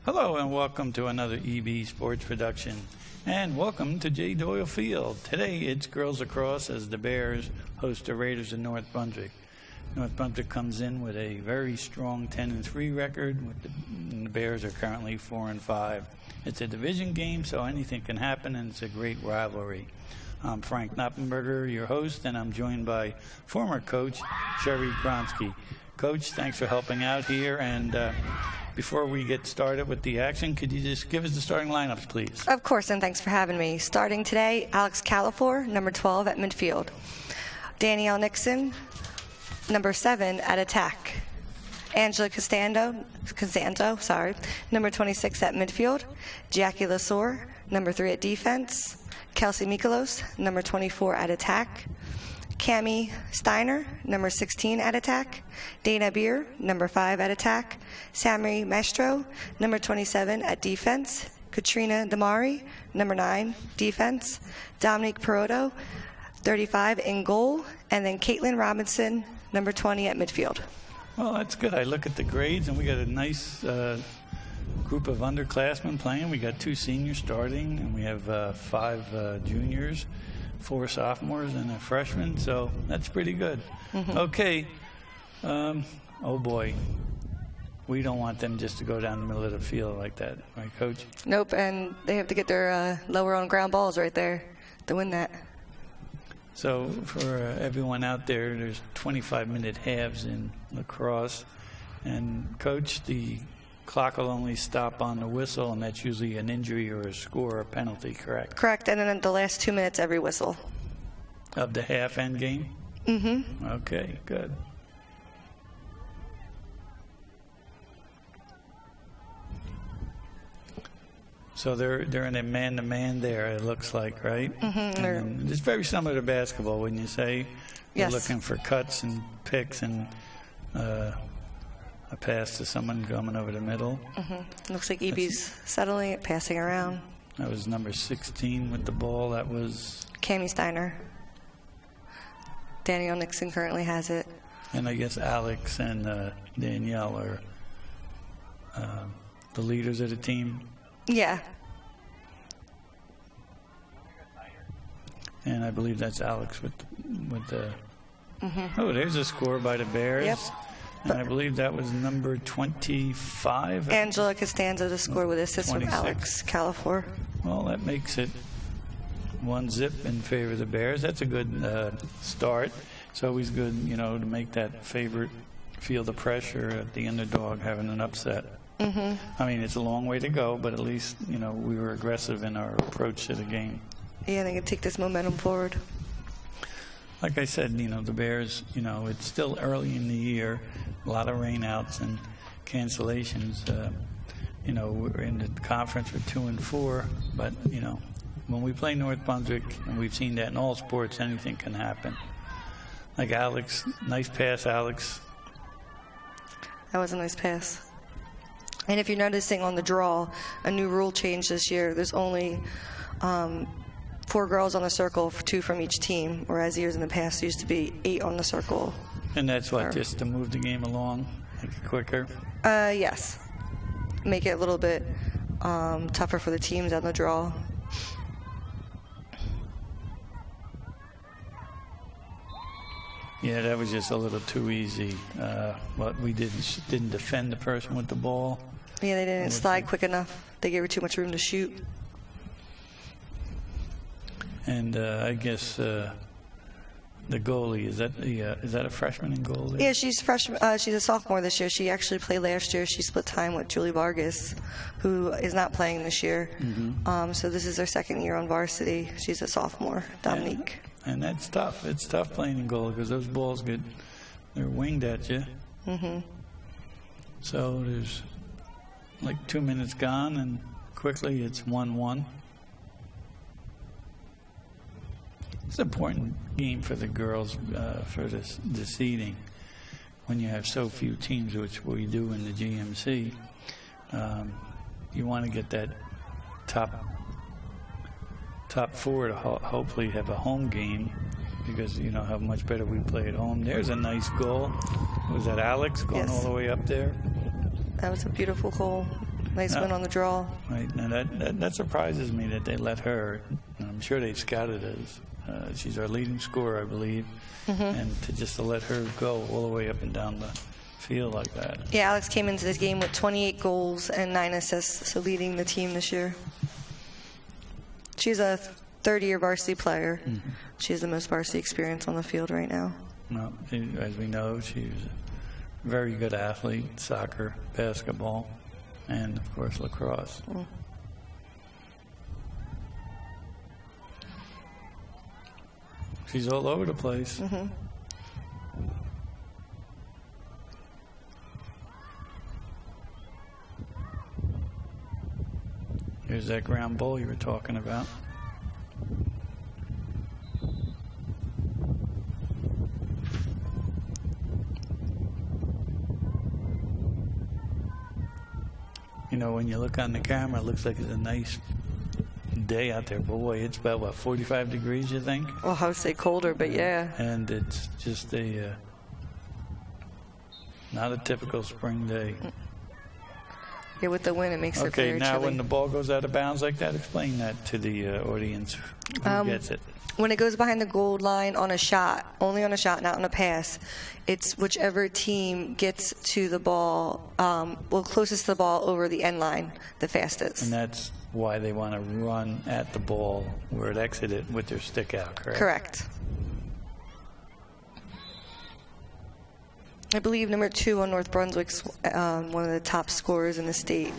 Hello and welcome to another EB Sports production. And welcome to J. Doyle Field. Today it's Girls Lacrosse as the Bears host the Raiders in North Brunswick. North Brunswick comes in with a very strong 10-3 record. And the Bears are currently 4-5. It's a division game, so anything can happen, and it's a great rivalry. I'm Frank Noppenberger, your host, and I'm joined by former coach Sheri Gronski. Coach, thanks for helping out here. And before we get started with the action, could you just give us the starting lineups, please? Of course, and thanks for having me. Starting today, Alex Califor, number 12 at midfield. Danielle Nixon, number 7 at attack. Angela Costanzo, number 26 at midfield. Jackie Lasore, number 3 at defense. Kelsey Mikolos, number 24 at attack. Cami Steiner, number 16 at attack. Dana Beer, number 5 at attack. Sammy Maestro, number 27 at defense. Katrina Damari, number 9, defense. Dominique Perotto, 35 in goal. And then Caitlin Robinson, number 20 at midfield. Well, that's good. I look at the grades, and we got a nice group of underclassmen playing. We got 2 seniors starting, and we have 5 juniors, 4 sophomores, and a freshman, so that's pretty good. Okay. Oh, boy. We don't want them just to go down the middle of the field like that, right, Coach? Nope, and they have to get their lower on ground balls right there to win that. So for everyone out there, there's 25-minute halves in lacrosse. And, Coach, the clock will only stop on the whistle, and that's usually an injury or a score or a penalty, correct? Correct, and then in the last 2 minutes, every whistle. Of the half-end game? Mm-hmm. Okay, good. So they're in a man-to-man there, it looks like, right? Mm-hmm. It's very similar to basketball, wouldn't you say? Yes. You're looking for cuts and picks and a pass to someone coming over the middle. Mm-hmm. Looks like EB's settling it, passing around. That was number 16 with the ball. That was Cami Steiner. Danielle Nixon currently has it. And I guess Alex and Danielle are the leaders of the team. Yeah. And I believe that's Alex with the. Oh, there's a score by the Bears. Yep. And I believe that was number 25. Angela Costanzo to score with assist from Alex Califor. Well, that makes it 1-0 in favor of the Bears. That's a good start. It's always good, to make that favorite feel the pressure at the underdog having an upset. I mean, it's a long way to go, but at least, we were aggressive in our approach to the game. Yeah, they can take this momentum forward. Like I said, the Bears, it's still early in the year, a lot of rainouts and cancellations. We're in the conference for 2-4, but, when we play North Brunswick, and we've seen that in all sports, anything can happen. Like Alex, nice pass, Alex. That was a nice pass. And if you're noticing on the draw, a new rule change this year. There's only 4 girls on the circle, 2 from each team, whereas years in the past there used to be 8 on the circle. And that's what, just to move the game along, make it quicker? Yes. Make it a little bit tougher for the teams on the draw. Yeah, that was just a little too easy. But we didn't defend the person with the ball. Yeah, they didn't slide quick enough. They gave her too much room to shoot. And I guess the goalie, is that a freshman in goal there? Yeah, she's freshman. She's a sophomore this year. She actually played last year. She split time with Julie Vargas, who is not playing this year. So this is her second year on varsity. She's a sophomore, Dominique. And that's tough. It's tough playing in goal because those balls they're winged at you. So there's like 2 minutes gone, and quickly it's 1-1. It's an important game for the girls for the seeding. When you have so few teams, which we do in the GMC, you want to get that top 4 to hopefully have a home game, because you know how much better we play at home. There's a nice goal. Was that Alex going all the way up there? That was a beautiful goal. Nice win on the draw. Right. Now that surprises me that they let her. I'm sure they scouted as she's our leading scorer, I believe, and to let her go all the way up and down the field like that. Yeah, Alex came into this game with 28 goals and 9 assists, so leading the team this year. She's a third-year varsity player. She has the most varsity experience on the field right now. Well, as we know, she's a very good athlete, soccer, basketball, and, of course, lacrosse. She's all over the place. Here's that ground ball you were talking about. You know, when you look on the camera, it looks like it's a nice day out there. Boy, it's about, what, 45 degrees, you think? Well, I would say colder, but yeah. And it's just not a typical spring day. Yeah, with the wind, it makes it very Okay, now chilly. when the ball goes out of bounds like that, explain that to the audience. Who gets it? When it goes behind the goal line on a shot, only on a shot, not on a pass, it's whichever team gets to the ball, closest to the ball over the end line the fastest. And that's why they want to run at the ball where it exited with their stick out, correct? Correct. I believe number 2 on North Brunswick's one of the top scorers in the state.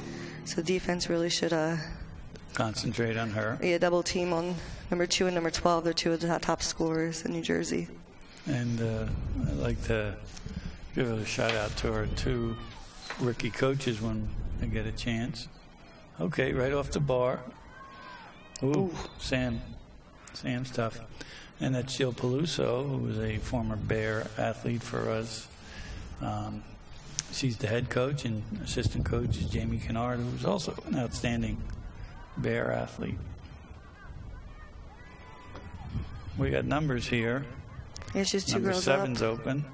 So defense really should Concentrate on her. be a double team on number 2 and number 12. They're 2 of the top scorers in New Jersey. And I'd like to give a shout out to our 2 rookie coaches when they get a chance. Okay, right off the bar. Ooh. Sam's tough. And that's Jill Peluso, who was a former Bear athlete for us. She's the head coach, and assistant coach is Jamie Kennard, who's also an outstanding Bear athlete. We got numbers here. It's just 2 Number girls 7's up. open.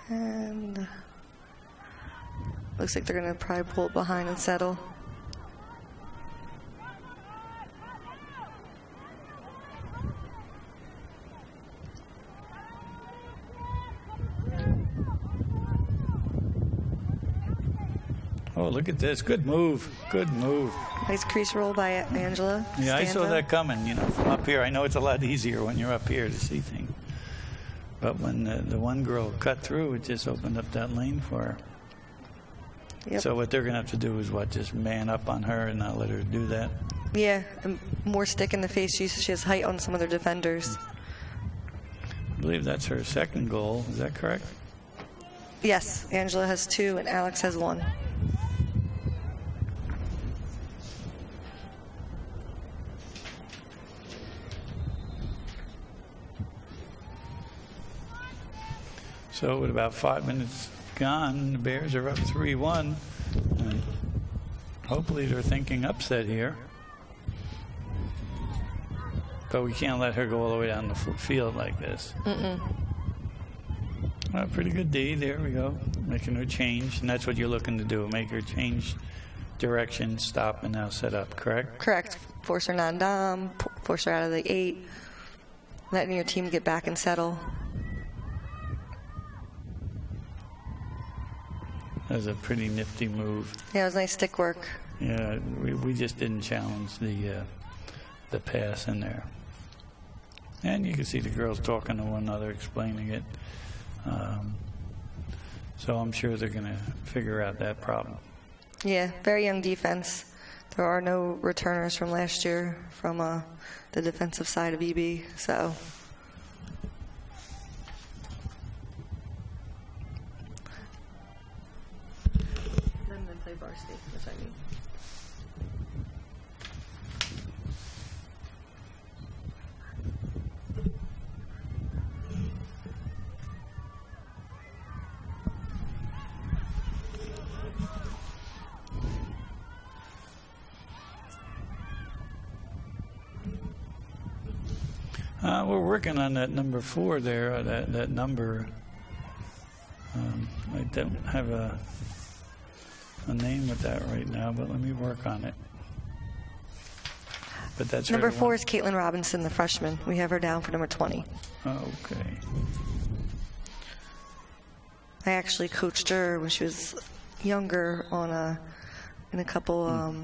And looks like they're going to probably pull it behind and settle. Oh, look at this. Good move. Good move. Nice crease roll by Angela. Yeah, I saw Stanza. that coming, you know, from up here. I know it's a lot easier when you're up here to see things. But when the one girl cut through, it just opened up that lane for her. Yep. So what they're going to have to do is, just man up on her and not let her do that? Yeah, and more stick in the face. She has height on some of their defenders. I believe that's her second goal. Is that correct? Yes, Angela has 2 and Alex has 1. So with about 5 minutes gone, the Bears are up 3-1. And hopefully they're thinking upset here. But we can't let her go all the way down the field like this. Pretty good D. There we go. Making her change. And that's what you're looking to do. Make her change direction, stop, and now set up, correct? Correct. Force her non-dom, force her out of the 8. Letting your team get back and settle. That was a pretty nifty move. Yeah, it was nice stick work. Yeah, we just didn't challenge the pass in there. And you can see the girls talking to one another, explaining it. So I'm sure they're going to figure out that problem. Yeah, very young defense. There are no returners from last year from the defensive side of EB, so. Then they play varsity, which I mean. We're working on that number 4 there, that number. I don't have a name with that right now, but let me work on it. But that's Number her 4 one. is Caitlin Robinson, the freshman. We have her down for number 20. Okay. I actually coached her when she was younger in a couple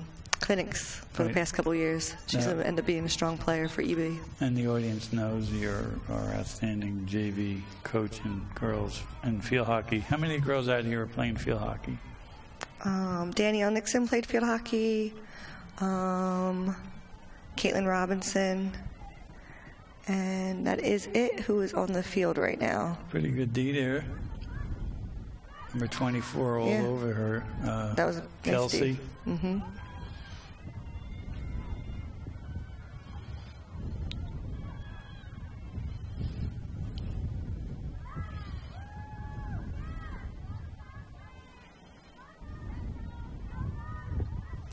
clinics for the Right. past couple years. She's Yeah. going to end up being a strong player for EB. And the audience knows you're our outstanding JV coach in girls and field hockey. How many girls out here are playing field hockey? Danielle Nixon played field hockey. Caitlin Robinson. And that is it, who is on the field right now. Pretty good D there. Number 24 all Yeah. over her. That was a nice Kelsey. Mm-hmm.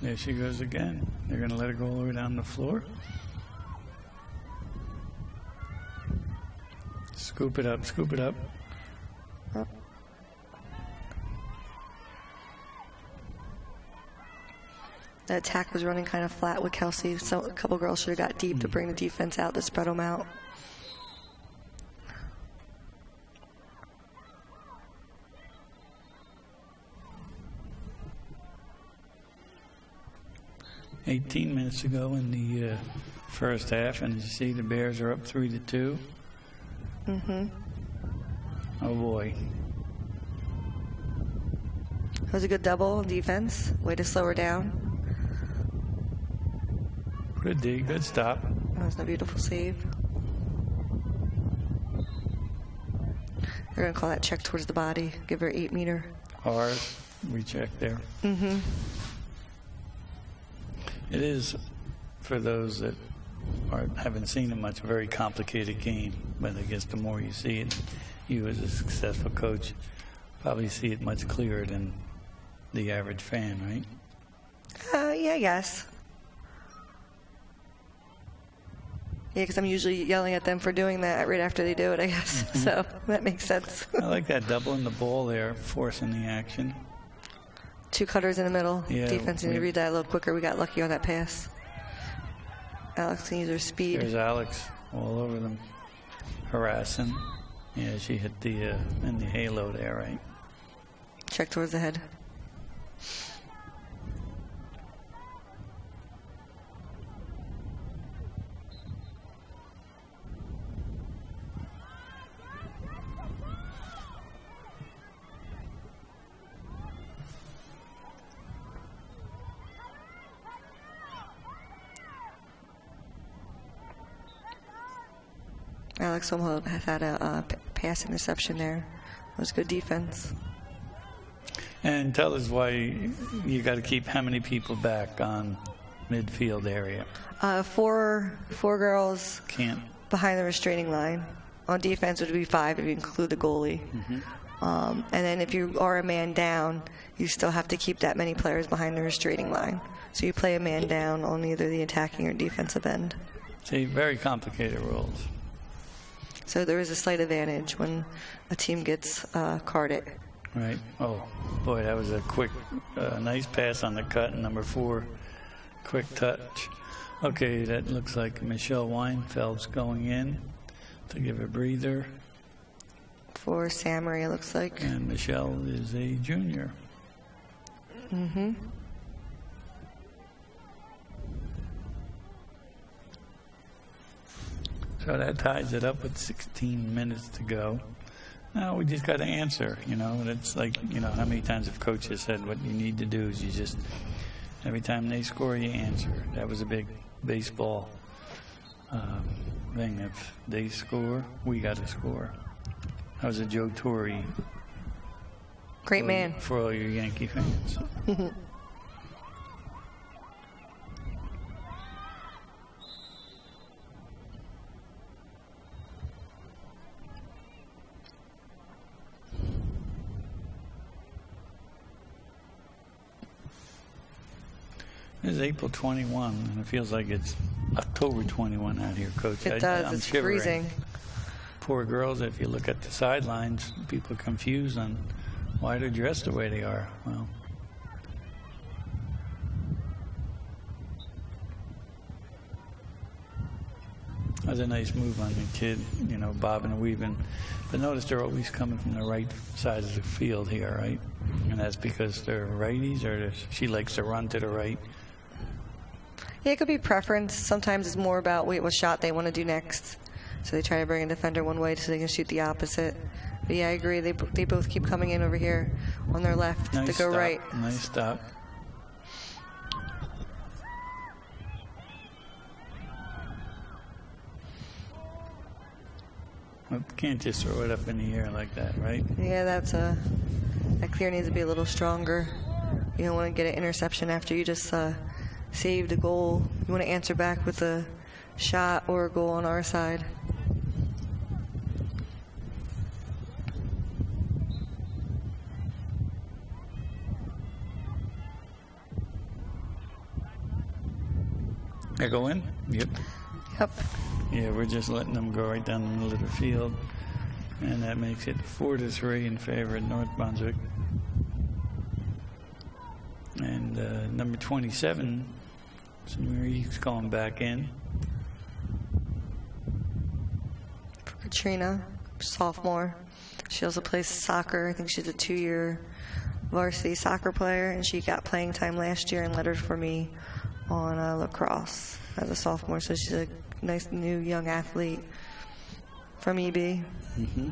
There she goes again. They're going to let her go all the way down the floor. Scoop it up, scoop it up. The attack was running kind of flat with Kelsey, so a couple girls should have got deep to bring the defense out to spread them out. $18 minutes ago in the first half, and as you see, the Bears are up 3-2. Mm-hmm. Oh boy. It was a good double on defense. Way to slow her down. Good D, good stop. That was a beautiful save. They're going to call that check towards the body. Give her 8 meter. Ours, we checked there. Mm-hmm. It is, for those that haven't seen it much, a very complicated game. But I guess the more you see it, you as a successful coach probably see it much clearer than the average fan, right? Yeah, I guess. Yeah, because I'm usually yelling at them for doing that right after they do it, I guess. Mm-hmm. So that makes sense. I like that doubling the ball there, forcing the action. 2 cutters in the middle. Yeah, Defense need to read that a little quicker. We got lucky on that pass. Alex can use her speed. There's Alex all over them, harassing. Yeah, she hit the in the halo there, right? Check towards the head. Alex almost had a pass interception there. It was good defense. And tell us why you got to keep how many people back on midfield area? 4 girls Can't. behind the restraining line. On defense would be 5 if you include the goalie. And then if you are a man down, you still have to keep that many players behind the restraining line. So you play a man down on either the attacking or defensive end. See, very complicated rules. So there is a slight advantage when a team gets carded. Right. Oh, boy, that was a quick, nice pass on the cut. Number 4, quick touch. Okay, that looks like Michelle Weinfeld's going in to give a breather. For Samory, it looks like. And Michelle is a junior. Mm-hmm. So that ties it up with 16 minutes to go. Now we just got to answer, you know. And it's like, you know, how many times have coaches said what you need to do is you just, every time they score, you answer. That was a big baseball thing. If they score, we got to score. That was a Joe Torre. Great man. For all your Yankee fans. It's April 21, and it feels like it's October 21 out here, Coach. It does. I'm It's shivering. freezing. Poor girls, if you look at the sidelines, people are confused on why they're dressed the way they are. Well, That's a nice move on the kid, bobbing and weaving. But notice they're always coming from the right side of the field here, right? And that's because they're righties, or she likes to run to the right? Yeah, it could be preference. Sometimes it's more about what shot they want to do next. So they try to bring a defender one way so they can shoot the opposite. But yeah, I agree. They both keep coming in over here on their left Nice to go stop. right. Nice stop. Well, can't just throw it up in the air like that, right? Yeah, that clear needs to be a little stronger. You don't want to get an interception after you just saved a goal. You want to answer back with a shot or a goal on our side. I go in? Yep. Yep. Yeah, we're just letting them go right down the middle of the field. And that makes it 4-3 in favor of North Brunswick. And number 27, Sheri's going back in. For Katrina, sophomore. She also plays soccer. I think she's a 2-year varsity soccer player, and she got playing time last year and lettered for me on lacrosse as a sophomore. So she's a nice new young athlete from EB. Mm-hmm.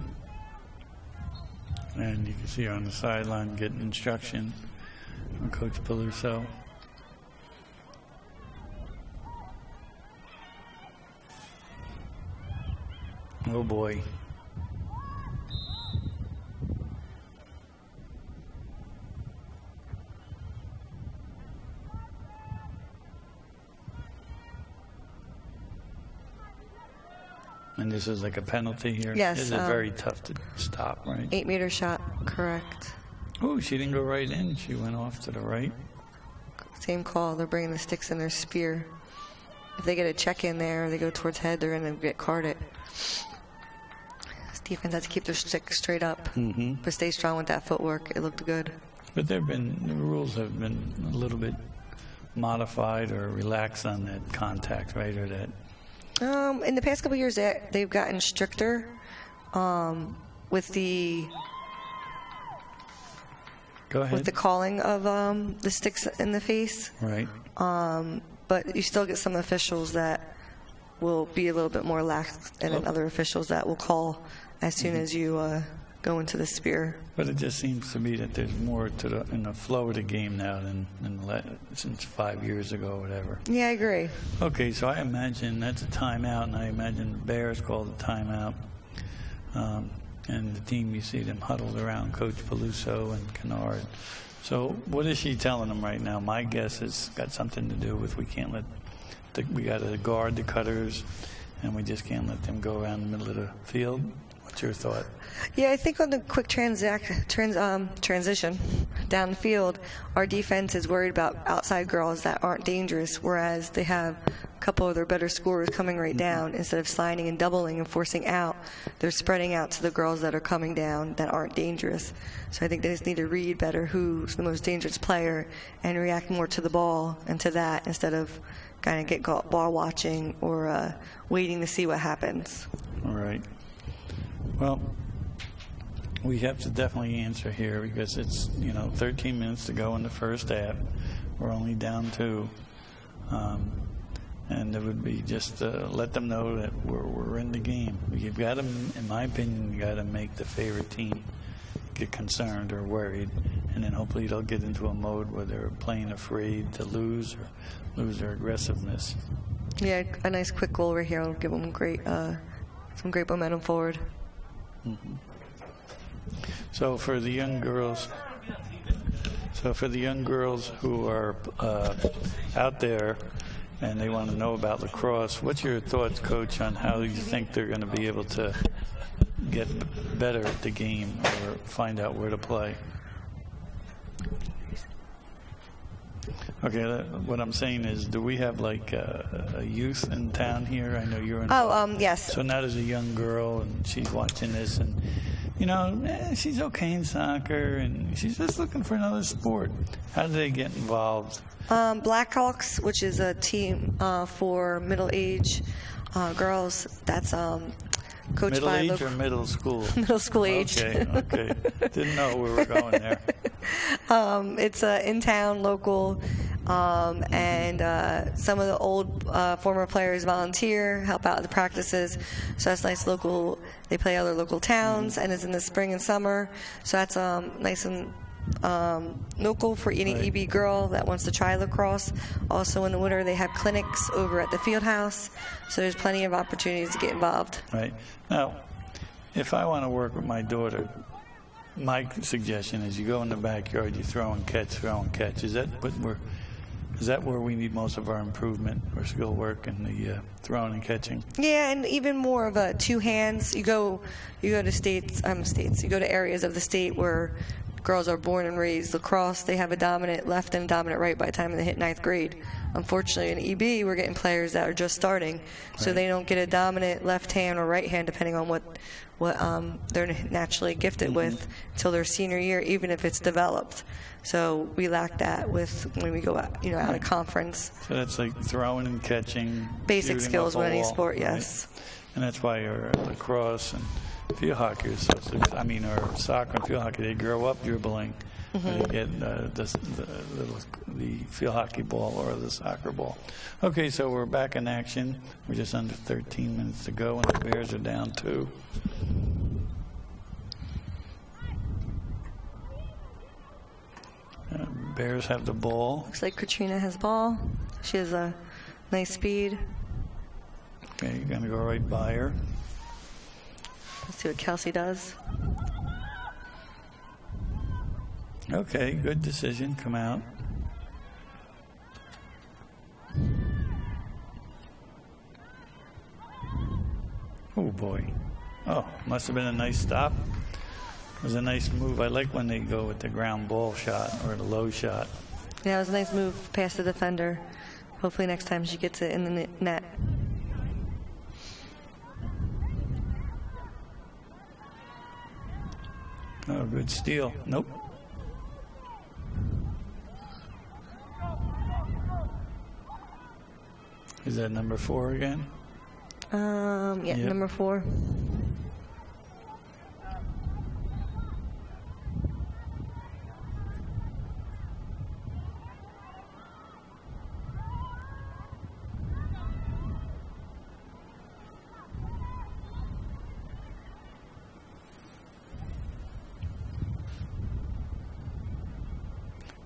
And you can see her on the sideline getting instruction from Coach Peluso. Oh boy. And this is like a penalty here? Yes. This is very tough to stop, right? 8-meter shot, correct. Oh, she didn't go right in. She went off to the right. Same call. They're bringing the sticks in their spear. If they get a check in there or they go towards head, they're going to get carded. This defense has to keep their stick straight up, but stay strong with that footwork. It looked good. But the rules have been a little bit modified or relaxed on that contact, right? Or that. In the past couple of years, they've gotten stricter with the Go ahead. with the calling of the sticks in the face. Right. But you still get some officials that will be a little bit more lax, and then other officials that will call as soon as you go into the spear. But it just seems to me that there's more in the flow of the game now than since 5 years ago, or whatever. Yeah, I agree. Okay, so I imagine that's a timeout, and I imagine the Bears called a timeout. And the team, you see them huddled around Coach Peluso and Kennard. So what is she telling them right now? My guess has got something to do with we got to guard the cutters, and we just can't let them go around the middle of the field. What's your thought? Yeah, I think on the quick transition downfield, our defense is worried about outside girls that aren't dangerous, whereas they have a couple of their better scorers coming right down. Instead of sliding and doubling and forcing out, they're spreading out to the girls that are coming down that aren't dangerous. So I think they just need to read better who's the most dangerous player and react more to the ball and to that instead of kind of get ball watching or waiting to see what happens. All right. Well, we have to definitely answer here because it's 13 minutes to go in the first half. We're only down 2, and it would be just to let them know that we're in the game. You've got to, in my opinion, you got to make the favorite team get concerned or worried, and then hopefully they'll get into a mode where they're playing afraid to lose or lose their aggressiveness. Yeah, a nice quick goal right here will give them some great momentum forward. Mm-hmm. So for the young girls who are out there and they want to know about lacrosse, what's your thoughts, Coach, on how you think they're going to be able to get better at the game or find out where to play? Okay, what I'm saying is, do we have like a youth in town here? I know you're in. Yes. So now there's a young girl, and she's watching this, and she's okay in soccer, and she's just looking for another sport. How do they get involved? Blackhawks, which is a team for middle age Girls, that's coached Middle by age or middle school? middle school aged. Okay. Didn't know we were going there. It's in-town, local, and some of the old former players volunteer, help out at the practices. So that's nice local. They play other local towns, and it's in the spring and summer. So that's nice and local for any Right. EB girl that wants to try lacrosse. Also in the winter, they have clinics over at the field house. So there's plenty of opportunities to get involved. Right. Now, if I want to work with my daughter, my suggestion is you go in the backyard, you throw and catch. Is that where we need most of our improvement or skill work in the throwing and catching? Yeah, and even more of a two hands. You go to states. You go to areas of the state where girls are born and raised lacrosse. They have a dominant left and a dominant right by the time they hit ninth grade. Unfortunately, in EB, we're getting players that are just starting, so Right. they don't get a dominant left hand or right hand, depending on what they're naturally gifted with, until their senior year, even if it's developed. So we lack that when we go out, out of conference. So that's like throwing and catching. Basic shooting skills off a with any wall, sport, right? yes. And that's why your lacrosse and field hockey is or soccer and field hockey, they grow up dribbling. They get the field hockey ball or the soccer ball. Okay, so we're back in action. We're just under 13 minutes to go, and the Bears are down 2. Bears have the ball. Looks like Katrina has ball. She has a nice speed. Okay, you're going to go right by her. Let's see what Kelsey does. Okay, good decision. Come out. Oh, boy. Oh, must have been a nice stop. It was a nice move. I like when they go with the ground ball shot or the low shot. Yeah, it was a nice move past the defender. Hopefully next time she gets it in the net. Oh, good steal. Nope. Is that number 4 again? Yeah, Yep. number 4.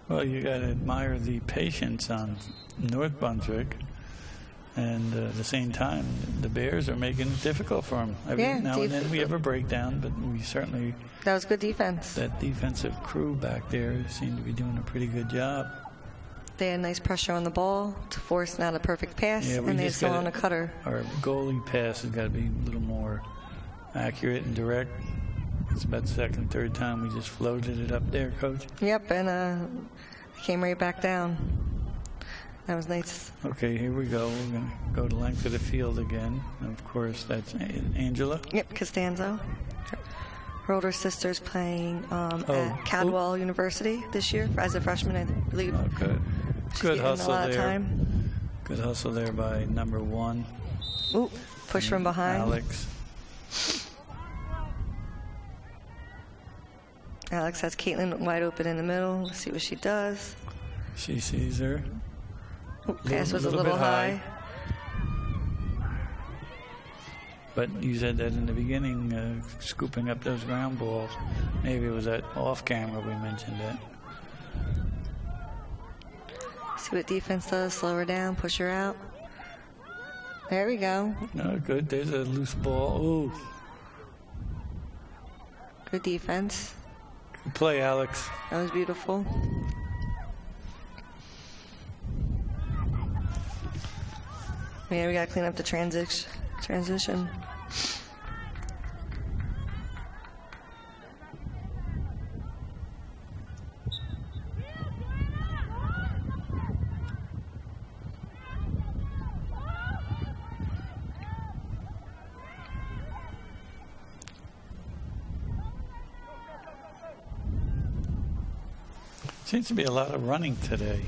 Well, you got to admire the patience on North Brunswick, and at the same time, the Bears are making it difficult for them. Every Yeah, now and then we have a breakdown, but we certainly, That was good defense. that defensive crew back there seem to be doing a pretty good job. They had nice pressure on the ball to force not a perfect pass, Yeah, we and they just saw gotta- on a cutter. Our goalie pass has got to be a little more accurate and direct. It's about the second, third time we just floated it up there, Coach. Yep, and came right back down. That was nice. Okay, here we go. We're going to go the length of the field again. And of course, that's Angela. Yep, Costanzo. Her older sister's playing at Cadwell University this year as a freshman, I believe. Oh, good. She's Good getting hustle a lot there. of time. Good hustle there by number 1. Ooh, push from behind. Alex. Alex has Caitlin wide open in the middle. Let's see what she does. She sees her. Ooh, pass was a little little bit high. But you said that in the beginning, scooping up those ground balls. Maybe it was that off camera we mentioned that. See what defense does. Slow her down, push her out. There we go. No, good. There's a loose ball. Ooh. Good defense. Good play, Alex. That was beautiful. Yeah, we got to clean up the transition. Seems to be a lot of running today.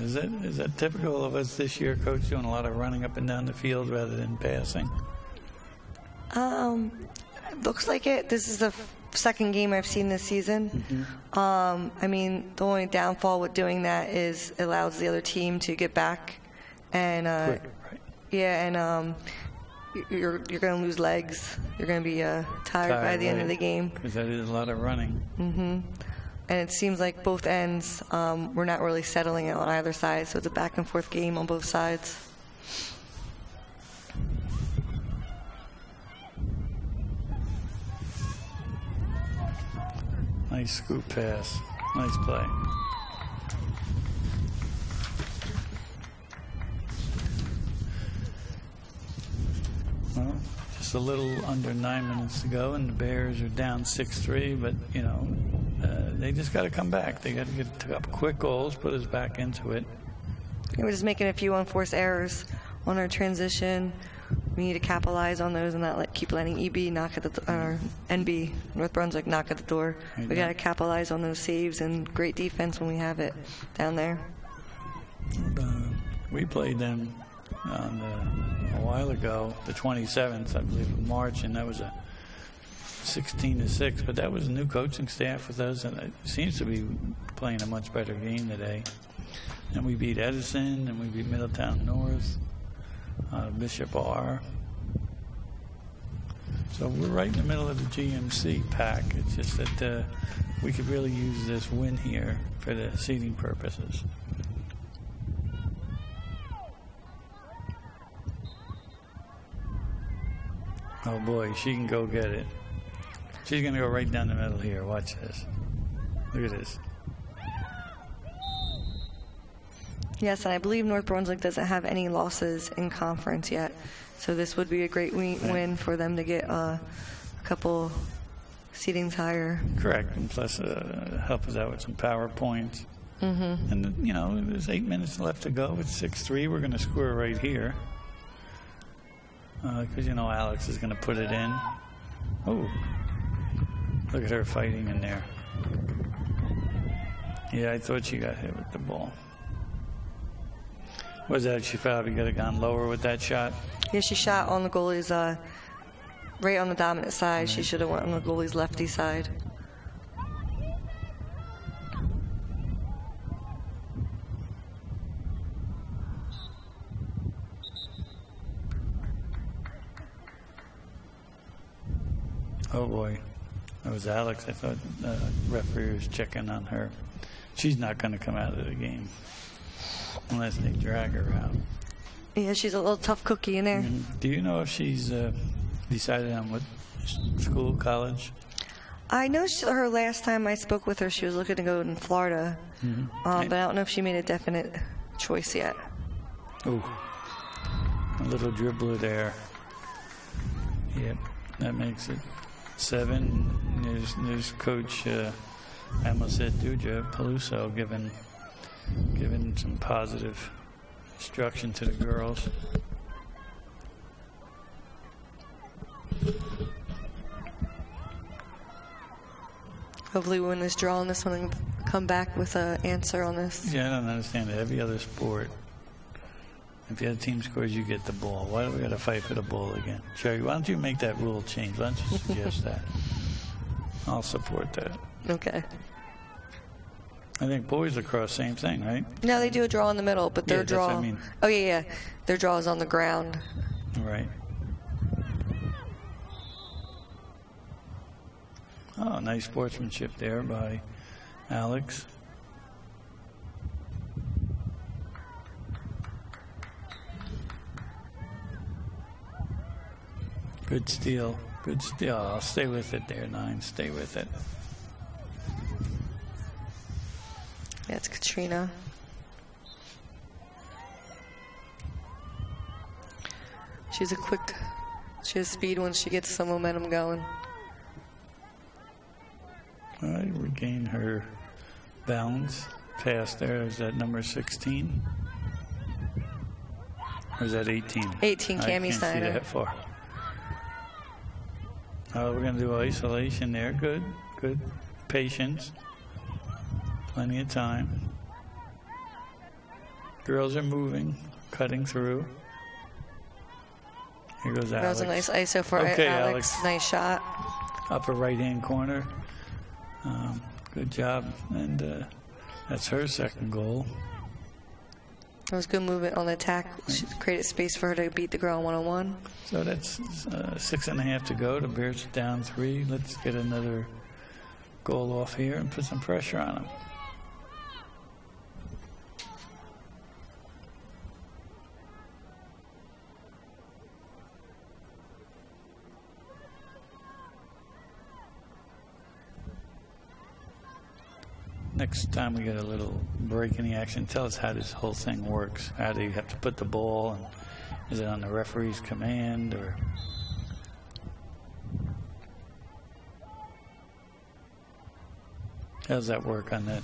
Is that typical of us this year, Coach, doing a lot of running up and down the field rather than passing? Looks like it. This is the second game I've seen this season. I mean, the only downfall with doing that is it allows the other team to get back and Quicker, right? yeah, and you're going to lose legs. You're going to be tired by the end of the game. Because that is a lot of running. And it seems like both ends, we're not really settling it on either side, so it's a back and forth game on both sides. Nice scoop pass. Nice play. Well, just a little under 9 minutes to go, and the Bears are down 6-3, but, you know, they just got to come back. They got to get up quick goals, put us back into it. Yeah, we're just making a few unforced errors on our transition. We need to capitalize on those and not keep letting EB knock at or NB, North Brunswick, knock at the door. We got to capitalize on those saves and great defense when we have it down there. We played them a while ago, the 27th, I believe, of March, and that was a 16-6. But that was a new coaching staff with us, and it seems to be playing a much better game today. And we beat Edison, and we beat Middletown North. Bishop R. So we're right in the middle of the GMC pack. It's just that we could really use this win here for the seeding purposes. Oh boy, she can go get it. She's going to go right down the middle here. Watch this. Look at this. Yes, and I believe North Brunswick doesn't have any losses in conference yet. So this would be a great win for them to get a couple seedings higher. Correct, and plus help us out with some power points. And, you know, there's 8 minutes left to go. It's 6-3. We're going to score right here. Because, you know, Alex is going to put it in. Oh, look at her fighting in there. Yeah, I thought she got hit with the ball. Was that she probably could have gone lower with that shot? Yeah, she shot on the goalie's right on the dominant side. She should have went on the goalie's lefty side. Oh boy, that was Alex. I thought the referee was checking on her. She's not going to come out of the game unless they drag her out. Yeah, she's a little tough cookie in there. Do you know if she's decided on what school, college? I know her last time I spoke with her, she was looking to go in Florida. But I don't know if she made a definite choice yet. Ooh, a little dribbler there. Yep, that makes it 7. There's Coach, I almost said Duja, Peluso, giving some positive instruction to the girls. Hopefully we win this draw on this one and come back with an answer on this. Yeah, I don't understand it. Every other sport, if the other team scores, you get the ball. Why do we got to fight for the ball again? Sheri, why don't you make that rule change? Why don't you suggest that? I'll support that. Okay. I think boys lacrosse, same thing, right? No, they do a draw in the middle, but their draw. That's what I mean. Oh, yeah. Their draw is on the ground. Right. Oh, nice sportsmanship there by Alex. Good steal. Good steal. I'll stay with it there, 9. Stay with it. Yeah, it's Katrina. She has speed once she gets some momentum going. All right, regain her balance. Pass there. Is that number 16? Or is that 18? 18, Cami I can't Steiner. see that far. We're going to do isolation there. Good. Good. Patience. Plenty of time. Girls are moving, cutting through. Here goes Alex. That was a nice ISO for Okay, Alex. Nice shot. Upper right-hand corner. Good job. And that's her second goal. It was good movement on the attack. She created space for her to beat the girl on one-on-one. So that's 6.5 to go. The Bears are down 3. Let's get another goal off here and put some pressure on them. Next time we get a little break in the action, tell us how this whole thing works. How do you have to put the ball, and is it on the referee's command, or? How does that work on that?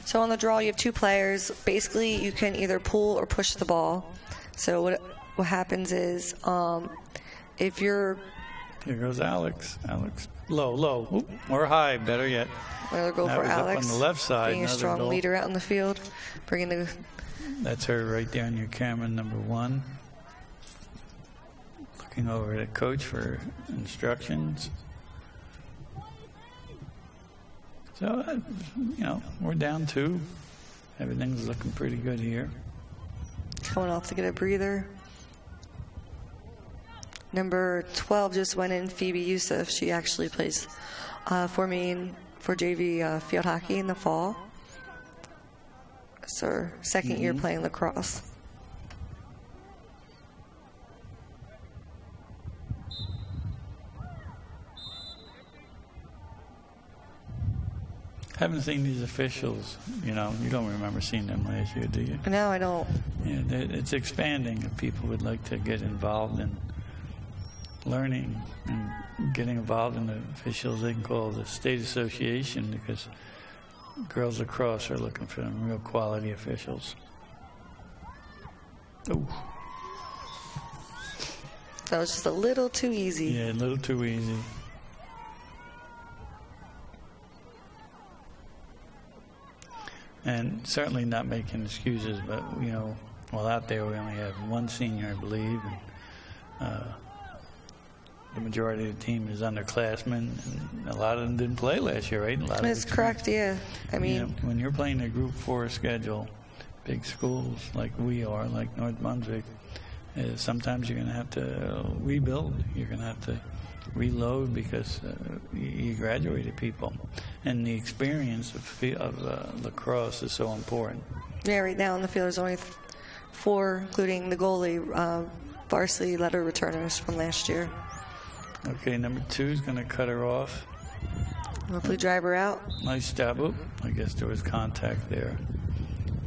So on the draw, you have 2 players. Basically, you can either pull or push the ball. So what happens is, if you're... Here goes Alex. Alex, low. Oop, or high, better yet. Another goal that for was Alex. Up on the left side. Being a strong goal. leader out in the field. Bringing the... That's her right there on your camera, number 1. Looking over at coach for instructions. So, we're down 2. Everything's looking pretty good here. Coming off to get a breather. Number 12 just went in, Phoebe Youssef. She actually plays for me for JV field hockey in the fall. It's her second year playing lacrosse. Haven't seen these officials. You don't remember seeing them last year, do you? No, I don't. Yeah, it's expanding. If people would like to get involved in learning and getting involved in the officials, they can call the state association, because Girls Lacrosse are looking for them real quality officials. Ooh. That was just a little too easy. Yeah, a little too easy. And certainly not making excuses, but, while out there we only have 1 senior, I believe, and the majority of the team is underclassmen, and a lot of them didn't play last year, right? That's correct, yeah. I mean, when you're playing a Group 4 schedule, big schools like we are, like North Brunswick, sometimes you're going to have to rebuild. You're going to have to reload, because you graduated people, and the experience of lacrosse is so important. Yeah, right now in the field there's only 4, including the goalie, varsity letter returners from last year. Okay, number 2 is going to cut her off. Hopefully drive her out. Nice job. Oop, I guess there was contact there,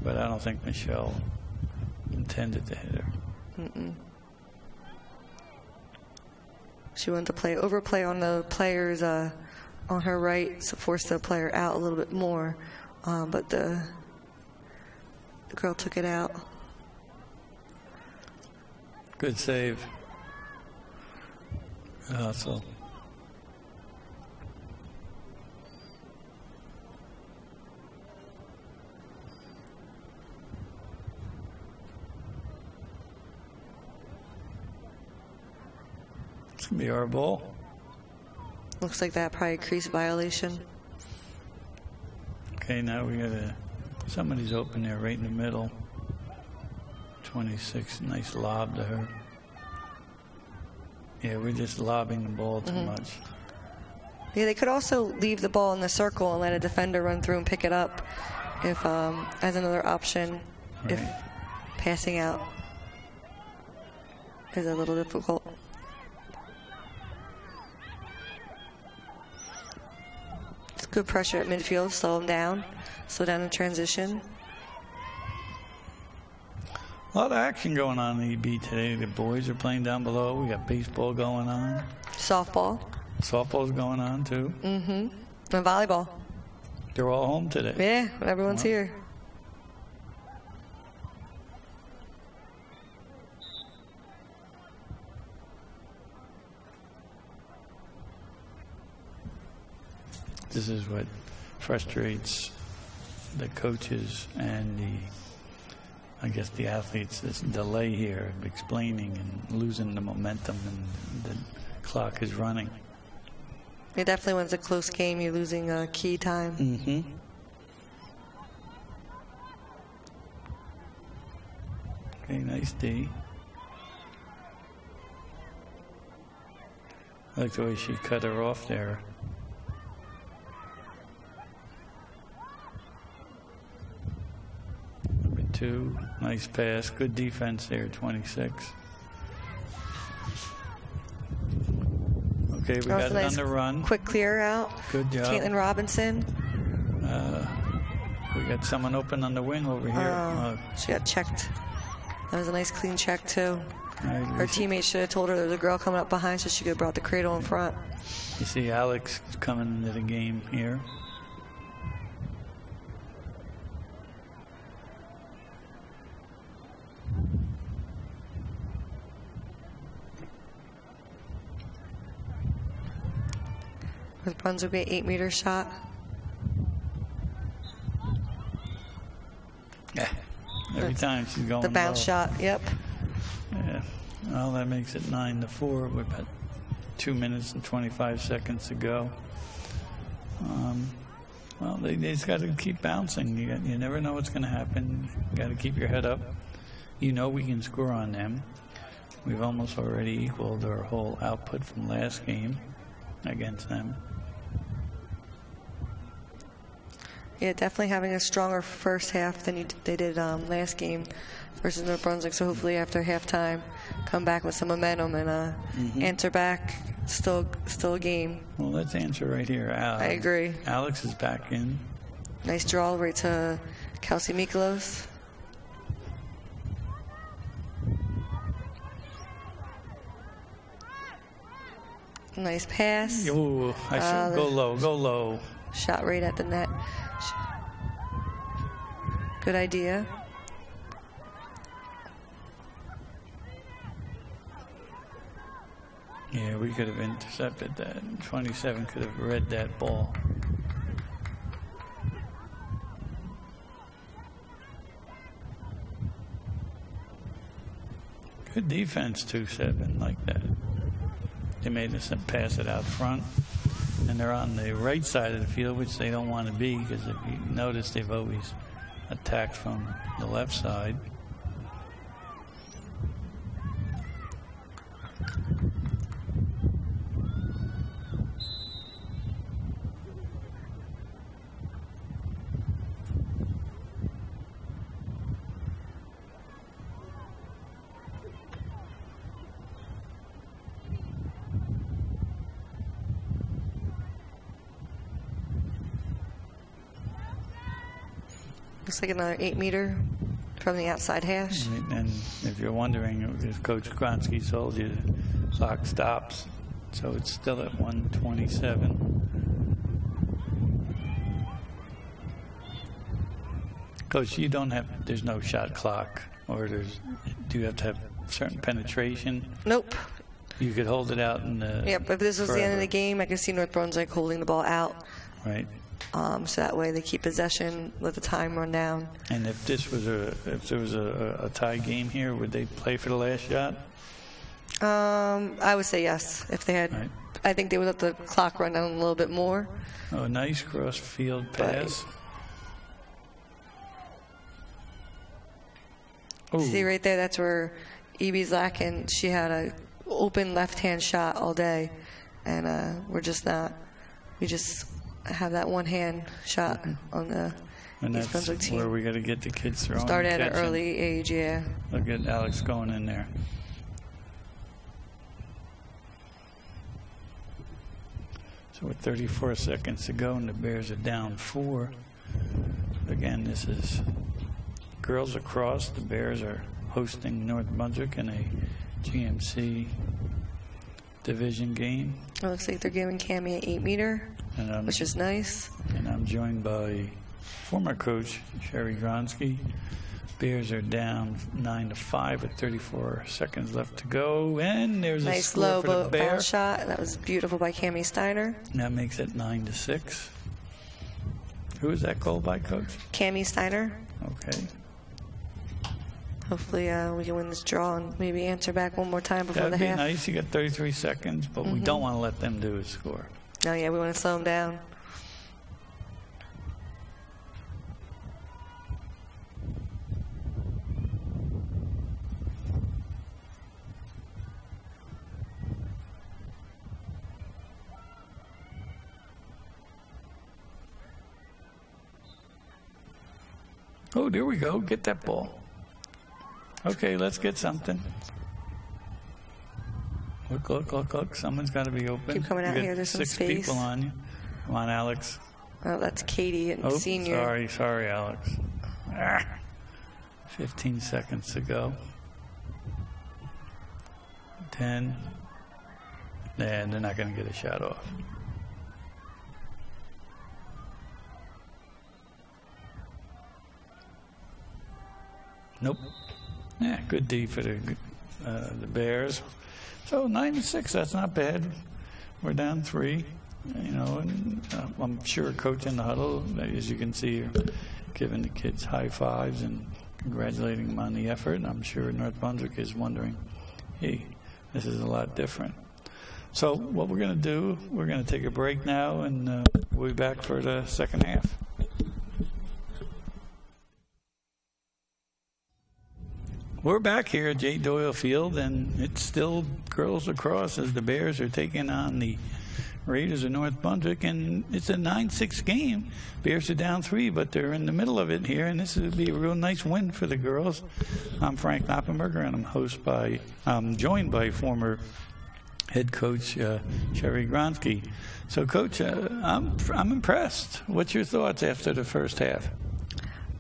but I don't think Michelle intended to hit her. She wanted to overplay on the players on her right, so forced the player out a little bit more, but the girl took it out. Good save. Good hustle. It's going to be our ball. Looks like that probably crease violation. Okay, now we got somebody's open there right in the middle. 26, nice lob to her. Yeah, we're just lobbing the ball too much. Yeah, they could also leave the ball in the circle and let a defender run through and pick it up if as another option, Right. if passing out is a little difficult. It's good pressure at midfield, slow them down, slow down in transition. A lot of action going on in EB today. The boys are playing down below. We got baseball going on. Softball. Softball's going on too. And volleyball. They're all home today. Yeah, everyone's here. This is what frustrates the coaches and I guess the athletes, this delay here of explaining and losing the momentum, and the clock is running. It definitely when it's a close game, you're losing key time. Mm-hmm. Okay, nice D. I like the way she cut her off there. Number 2, nice pass. Good defense there, 26. Okay, we got it on the run. Quick clear out. Good job. Caitlin Robinson. We got someone open on the wing over here. She got checked. That was a nice clean check, too. Her teammate should have told her there was a girl coming up behind, so she could have brought the cradle in front. You see Alex coming into the game here. North Brunswick 8-meter shot. Yeah. Every time she's going the bounce low. shot, yep. Yeah. Well, that makes it 9-4 with about 2 minutes and 25 seconds to go. Well, they just got to keep bouncing. You never know what's going to happen. You got to keep your head up. You know we can score on them. We've almost already equaled our whole output from last game against them. Yeah, definitely having a stronger first half than they did last game versus North Brunswick. So hopefully after halftime, come back with some momentum and answer back. Still a game. Well, let's answer right here. I agree. Alex is back in. Nice draw right to Kelsey Mikolos. Nice pass. Ooh, I should go low. Go low. Shot right at the net. Good idea. Yeah, we could have intercepted that. 27 could have read that ball. Good defense, 2-7 like that. They made us pass it out front. And they're on the right side of the field, which they don't want to be, because if you notice, they've always attacked from the left side. Looks like another 8-meter from the outside hash. And if you're wondering, if Coach Gronski told you the clock stops, so it's still at 1:27. Coach, you don't have, there's no shot clock, or do you have to have certain penetration? Nope. You could hold it out in the. Yep, if this was forever. the end of the game, I could see North Brunswick holding the ball out. Right. So that way they keep possession, let the time run down. And if there was a tie game here, would they play for the last shot? I would say yes. If they had, Right. I think they would let the clock run down a little bit more. Oh, a nice cross field pass. See right there, that's where EB's lacking. She had a open left-hand shot all day, and we just have that one-hand shot on the East Brunswick team. Where we got to get the kids throwing. Start at an early age, yeah. Look at Alex going in there. So with 34 seconds to go, and the Bears are down 4. Again, this is Girls Lacrosse. The Bears are hosting North Brunswick in a GMC division game. It looks like they're giving Cammie an 8-meter, which is nice. And I'm joined by former coach Sheri Gronski. Bears are down 9-5 with 34 seconds left to go, and there's a nice score low for the Bear. bounce shot. That was beautiful by Cammie Steiner. And that makes it 9-6. Who was that called by, Coach? Cami Steiner. Okay. Hopefully we can win this draw and maybe answer back one more time before That'd the be half. nice. You got 33 seconds, but we don't want to let them do a score. No, yeah, we want to slow them down. Oh, there we go. Get that ball. Okay, let's get something. Look. Someone's got to be open. Keep coming out You here. got There's some 6 space. people on you. Come on, Alex. Oh, that's Katie and Oh, senior. sorry, Alex. 15 seconds to go. 10. And they're not going to get a shot off. Nope. Yeah, good D for the Bears. So 9-6, that's not bad. We're down 3. You know, and I'm sure Coach in the huddle, as you can see, are giving the kids high fives and congratulating them on the effort. And I'm sure North Brunswick is wondering, hey, this is a lot different. So what we're going to do, we're going to take a break now, and we'll be back for the second half. We're back here at J. Doyle Field, and it's still girls lacrosse as the Bears are taking on the Raiders of North Brunswick, and it's a 9-6 game. Bears are down 3, but they're in the middle of it here, and this would be a real nice win for the girls. I'm Frank Noppenberger, and I'm joined by former head coach Sheri Gronski. So, Coach, I'm impressed. What's your thoughts after the first half?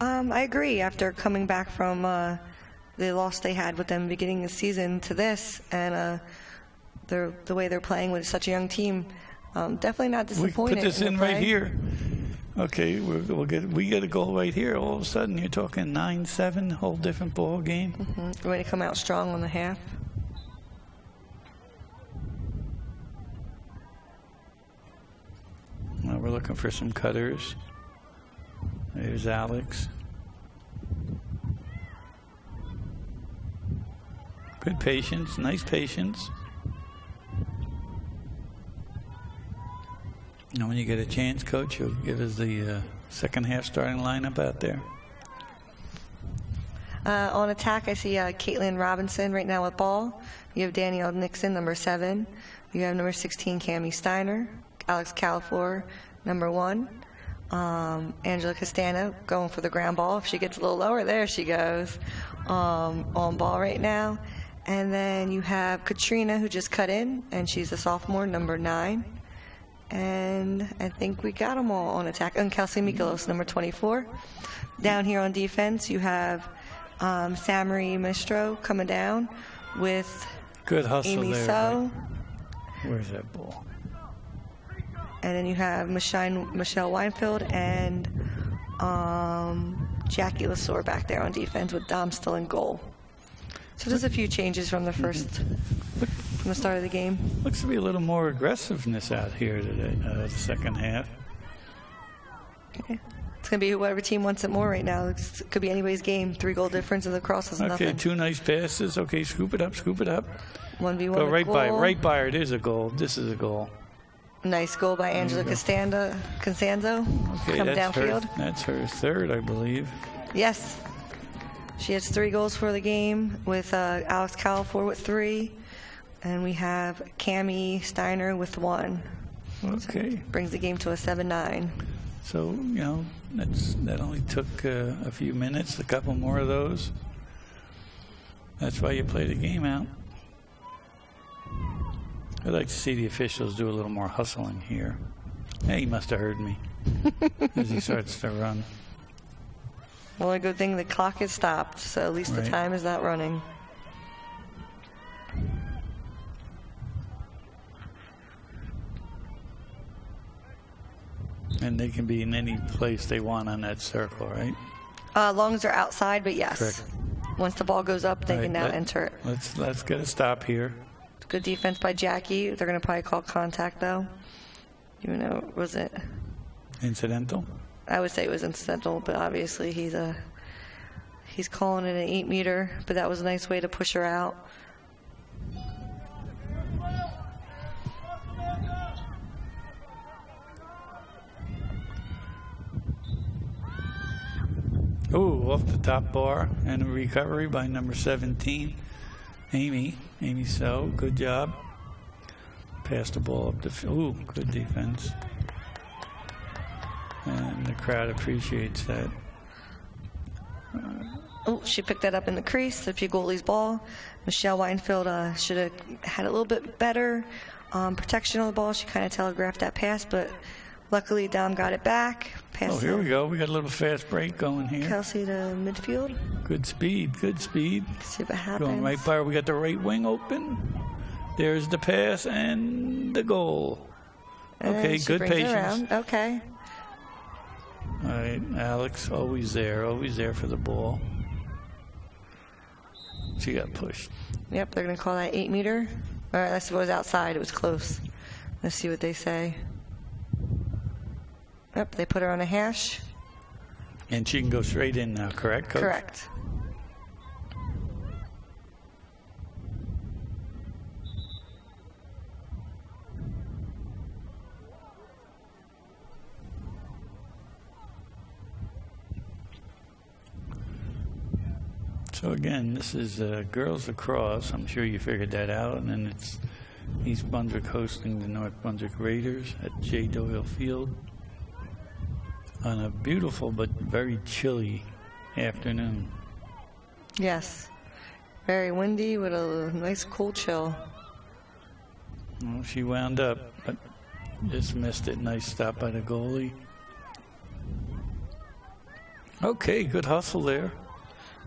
I agree. After coming back from the loss they had with them beginning the season to this, and the way they're playing with such a young team, definitely not disappointed. We put this in right play. here. Okay, we get a goal right here. All of a sudden, you're talking 9-7, whole different ball game. We're going to come out strong on the half. Well, we're looking for some cutters. There's Alex. Good patience, nice patience. And when you get a chance, Coach, you'll give us the second half starting lineup out there. On attack, I see Caitlin Robinson right now with ball. You have Danielle Nixon, number 7. You have number 16, Cami Steiner. Alex Calafor, number 1. Angela Castano going for the ground ball. If she gets a little lower, there she goes. On ball right now. And then you have Katrina, who just cut in, and she's a sophomore, number 9. And I think we got them all on attack. And Kelsey Mikolos, number 24. Down here on defense, you have Samari Mistro coming down with Good hustle Amy there. So. Right? Where's that ball? And then you have Michelle Weinfeld and Jackie Lasore back there on defense with Dom still in goal. So just a few changes from the from the start of the game. Looks to be a little more aggressiveness out here today, the second half. Okay. It's going to be whoever team wants it more right now. It could be anybody's game. 3-goal difference in the cross is nothing. Okay, 2 nice passes. Okay, scoop it up. 1v1 Go right goal. by her. It is a goal. This is a goal. Nice goal by Angela Costanzo. Okay, Coming downfield. That's her third, I believe. Yes. She has 3 goals for the game with Alex Calafor with 3. And we have Cami Steiner with 1. Okay. So brings the game to a 7-9. So, you know, that only took a few minutes, a couple more of those. That's why you play the game out. I'd like to see the officials do a little more hustling here. Hey, he must have heard me as he starts to run. Well, a good thing the clock is stopped, so at least the time is not running. And they can be in any place they want on that circle, right? Long as they're outside, but yes. Correct. Once the ball goes up, they can now enter it. Let's get a stop here. Good defense by Jackie. They're going to probably call contact, though. Was it? Incidental? I would say it was incidental, but obviously he's calling it an 8-meter, but that was a nice way to push her out. Oh, off the top bar, and a recovery by number 17, Amy. Amy So, good job. Passed the ball up the field. Ooh, good defense. And the crowd appreciates that. Oh, she picked that up in the crease. The goalie's ball. Michelle Weinfeld should have had a little bit better protection on the ball. She kind of telegraphed that pass, but luckily Dom got it back. Oh, here we go. We got a little fast break going here. Kelsey to midfield. Good speed, good speed. See what happens. Going right by her. We got the right wing open. There's the pass and the goal. Okay, good patience. Okay. All right, Alex, always there for the ball. She got pushed. Yep, they're going to call that 8-meter. All right, that's what was outside. It was close. Let's see what they say. Yep, they put her on a hash. And she can go straight in now, correct, Coach? Correct. So again, this is Girls Lacrosse. I'm sure you figured that out. And then it's East Brunswick hosting the North Brunswick Raiders at J. Doyle Field on a beautiful but very chilly afternoon. Yes. Very windy with a nice cool chill. Well, she wound up, but just missed it. Nice stop by the goalie. Okay, good hustle there.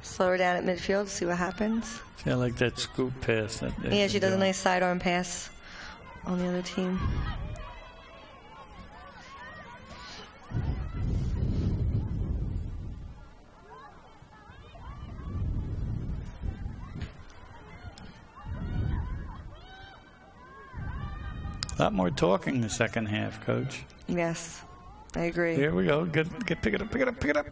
Slow her down at midfield, see what happens. See, I like that scoop pass. Yeah, she does a nice sidearm pass on the other team. A lot more talking in the second half, Coach. Yes, I agree. Here we go. Pick it up, pick it up, pick it up.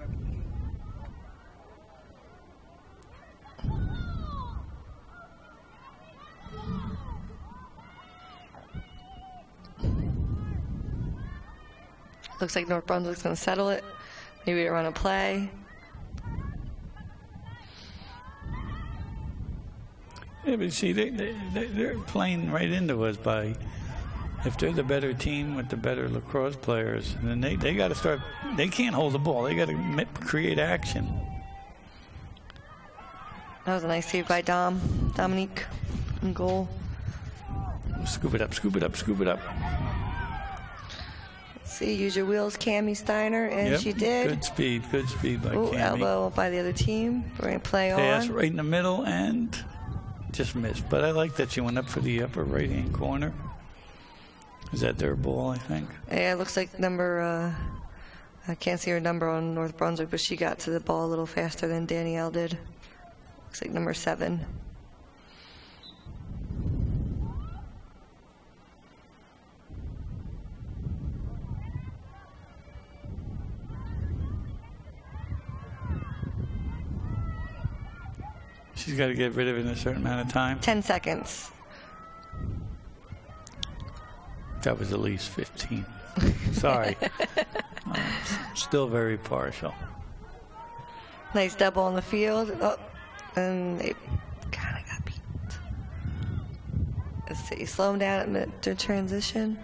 Looks like North Brunswick's going to settle it. Maybe they run a play. Yeah, but see, they're playing right into us by, if they're the better team with the better lacrosse players, then they got to start, they can't hold the ball. They got to create action. That was a nice save by Dominique in goal. Scoop it up, scoop it up, scoop it up. See, use your wheels, Cammie Steiner, and Yep, she did. Good speed by Cammie. Elbow by the other team. We're going to play Pass on. right in the middle and just missed. But I like that she went up for the upper right-hand corner. Is that their ball, I think? Yeah, it looks like number, I can't see her number on North Brunswick, but she got to the ball a little faster than Danielle did. Looks like number 7. She's got to get rid of it in a certain amount of time. 10 seconds. That was at least 15. Sorry. Still very partial. Nice double on the field. Oh, and they kind of got beat. Let's see. Slow them down at the transition.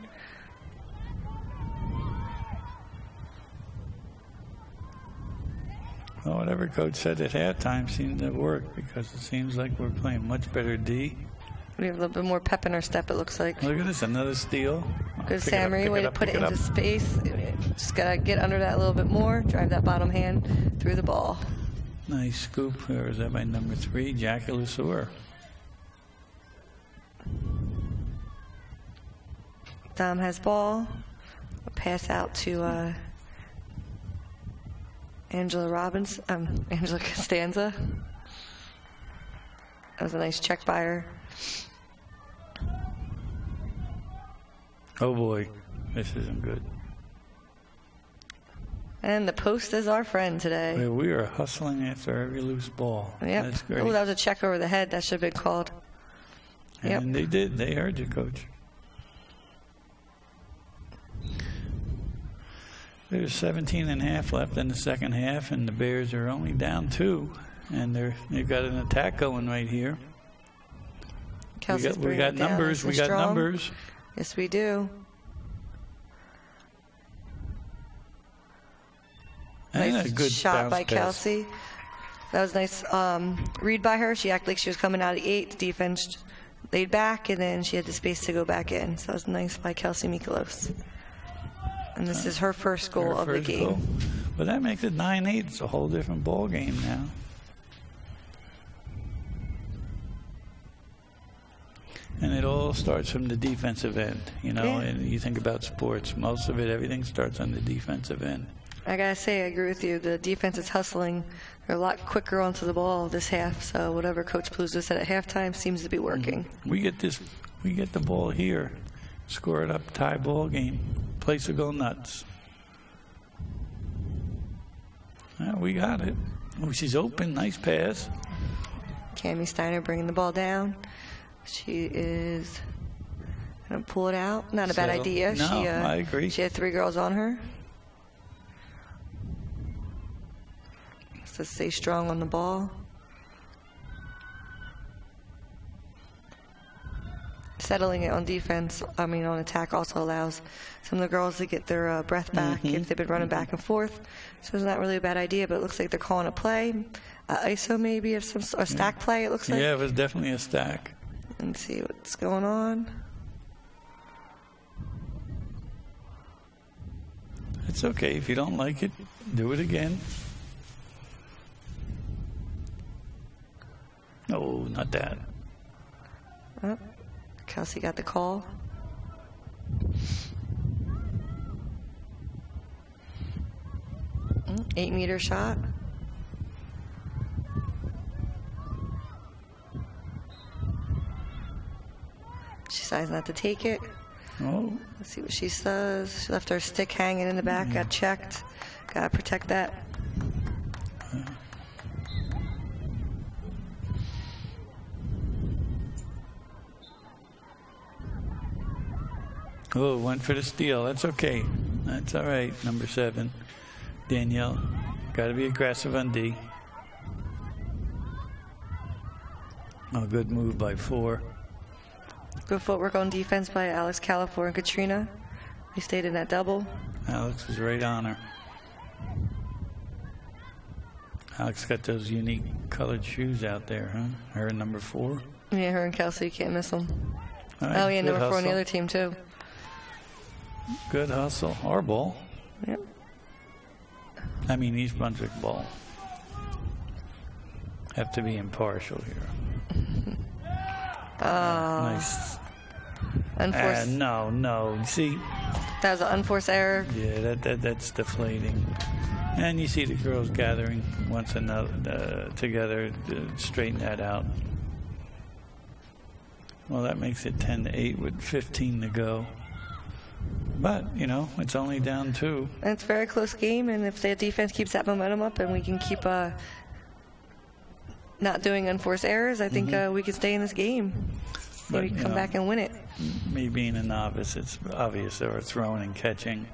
Well, whatever coach said at halftime seemed to work because it seems like we're playing much better D. We have a little bit more pep in our step, it looks like. Look at this, another steal. Good Samory, way to put it into space. Just got to get under that a little bit more, drive that bottom hand through the ball. Nice scoop. Or is that by number 3, Jackie Lesueur? Dom has ball. Pass out to Angela Costanza. That was a nice check by her. Oh boy, this isn't good. And the post is our friend today. Well, we are hustling after every loose ball. Yep. That's great. Oh, that was a check over the head. That should have been called. Yep. And they did. They heard you, Coach. There's 17.5 left in the second half, and the Bears are only down 2. And they've got an attack going right here. We got numbers. We got numbers. Yes, we do. And Nice a good shot by pass. Kelsey. That was nice read by her. She acted like she was coming out of the 8. The defense laid back, and then she had the space to go back in. So that was nice by Kelsey Mikolos. And this is her first goal of the game. Goal. But that makes it 9-8. It's a whole different ball game now. And it all starts from the defensive end, you know. Yeah. And you think about sports, most of it, everything starts on the defensive end. I gotta say, I agree with you. The defense is hustling. They're a lot quicker onto the ball this half. So whatever Coach Palooza said at halftime seems to be working. We get the ball here, score it up, tie ball game. Place will go nuts. Well, we got it. Oh, she's open. Nice pass. Cami Steiner bringing the ball down. She is gonna pull it out. Not a bad idea. No, I agree. She had 3 girls on her. To stay strong on the ball. Settling it on defense, on attack also allows some of the girls to get their breath back if they've been running back and forth. So it's not really a bad idea, but it looks like they're calling a play. ISO maybe, or a stack play, it looks like. Yeah, it was definitely a stack. Let's see what's going on. It's okay. If you don't like it, do it again. No, not that. Oh, Kelsey got the call. Mm, 8-meter shot. She decides not to take it. Oh. Let's see what she says. She left her stick hanging in the back, got checked. Gotta protect that. Oh, went for the steal. That's okay. That's all right. Number 7, Danielle. Got to be aggressive on D. Oh, good move by 4. Good footwork on defense by Alex Califor and Katrina. They stayed in that double. Alex was right on her. Alex got those unique colored shoes out there, huh? Her and number 4. Yeah, her and Kelsey, you can't miss them. Right, Oh, yeah, number 4 on the hustle. other team, too. Good hustle. Our ball. Yep. I mean, East Brunswick ball. Have to be impartial here. Nice. Unforced. No. See, That was an unforced error. yeah, that's deflating. And you see the girls gathering once another together to straighten that out. Well, that makes it 10-8 with 15 to go. But, it's only down 2. And it's a very close game, and if the defense keeps that momentum up and we can keep not doing unforced errors, I think we can stay in this game. Maybe But, come back and win it. Me being a novice, it's obvious that we're throwing and catching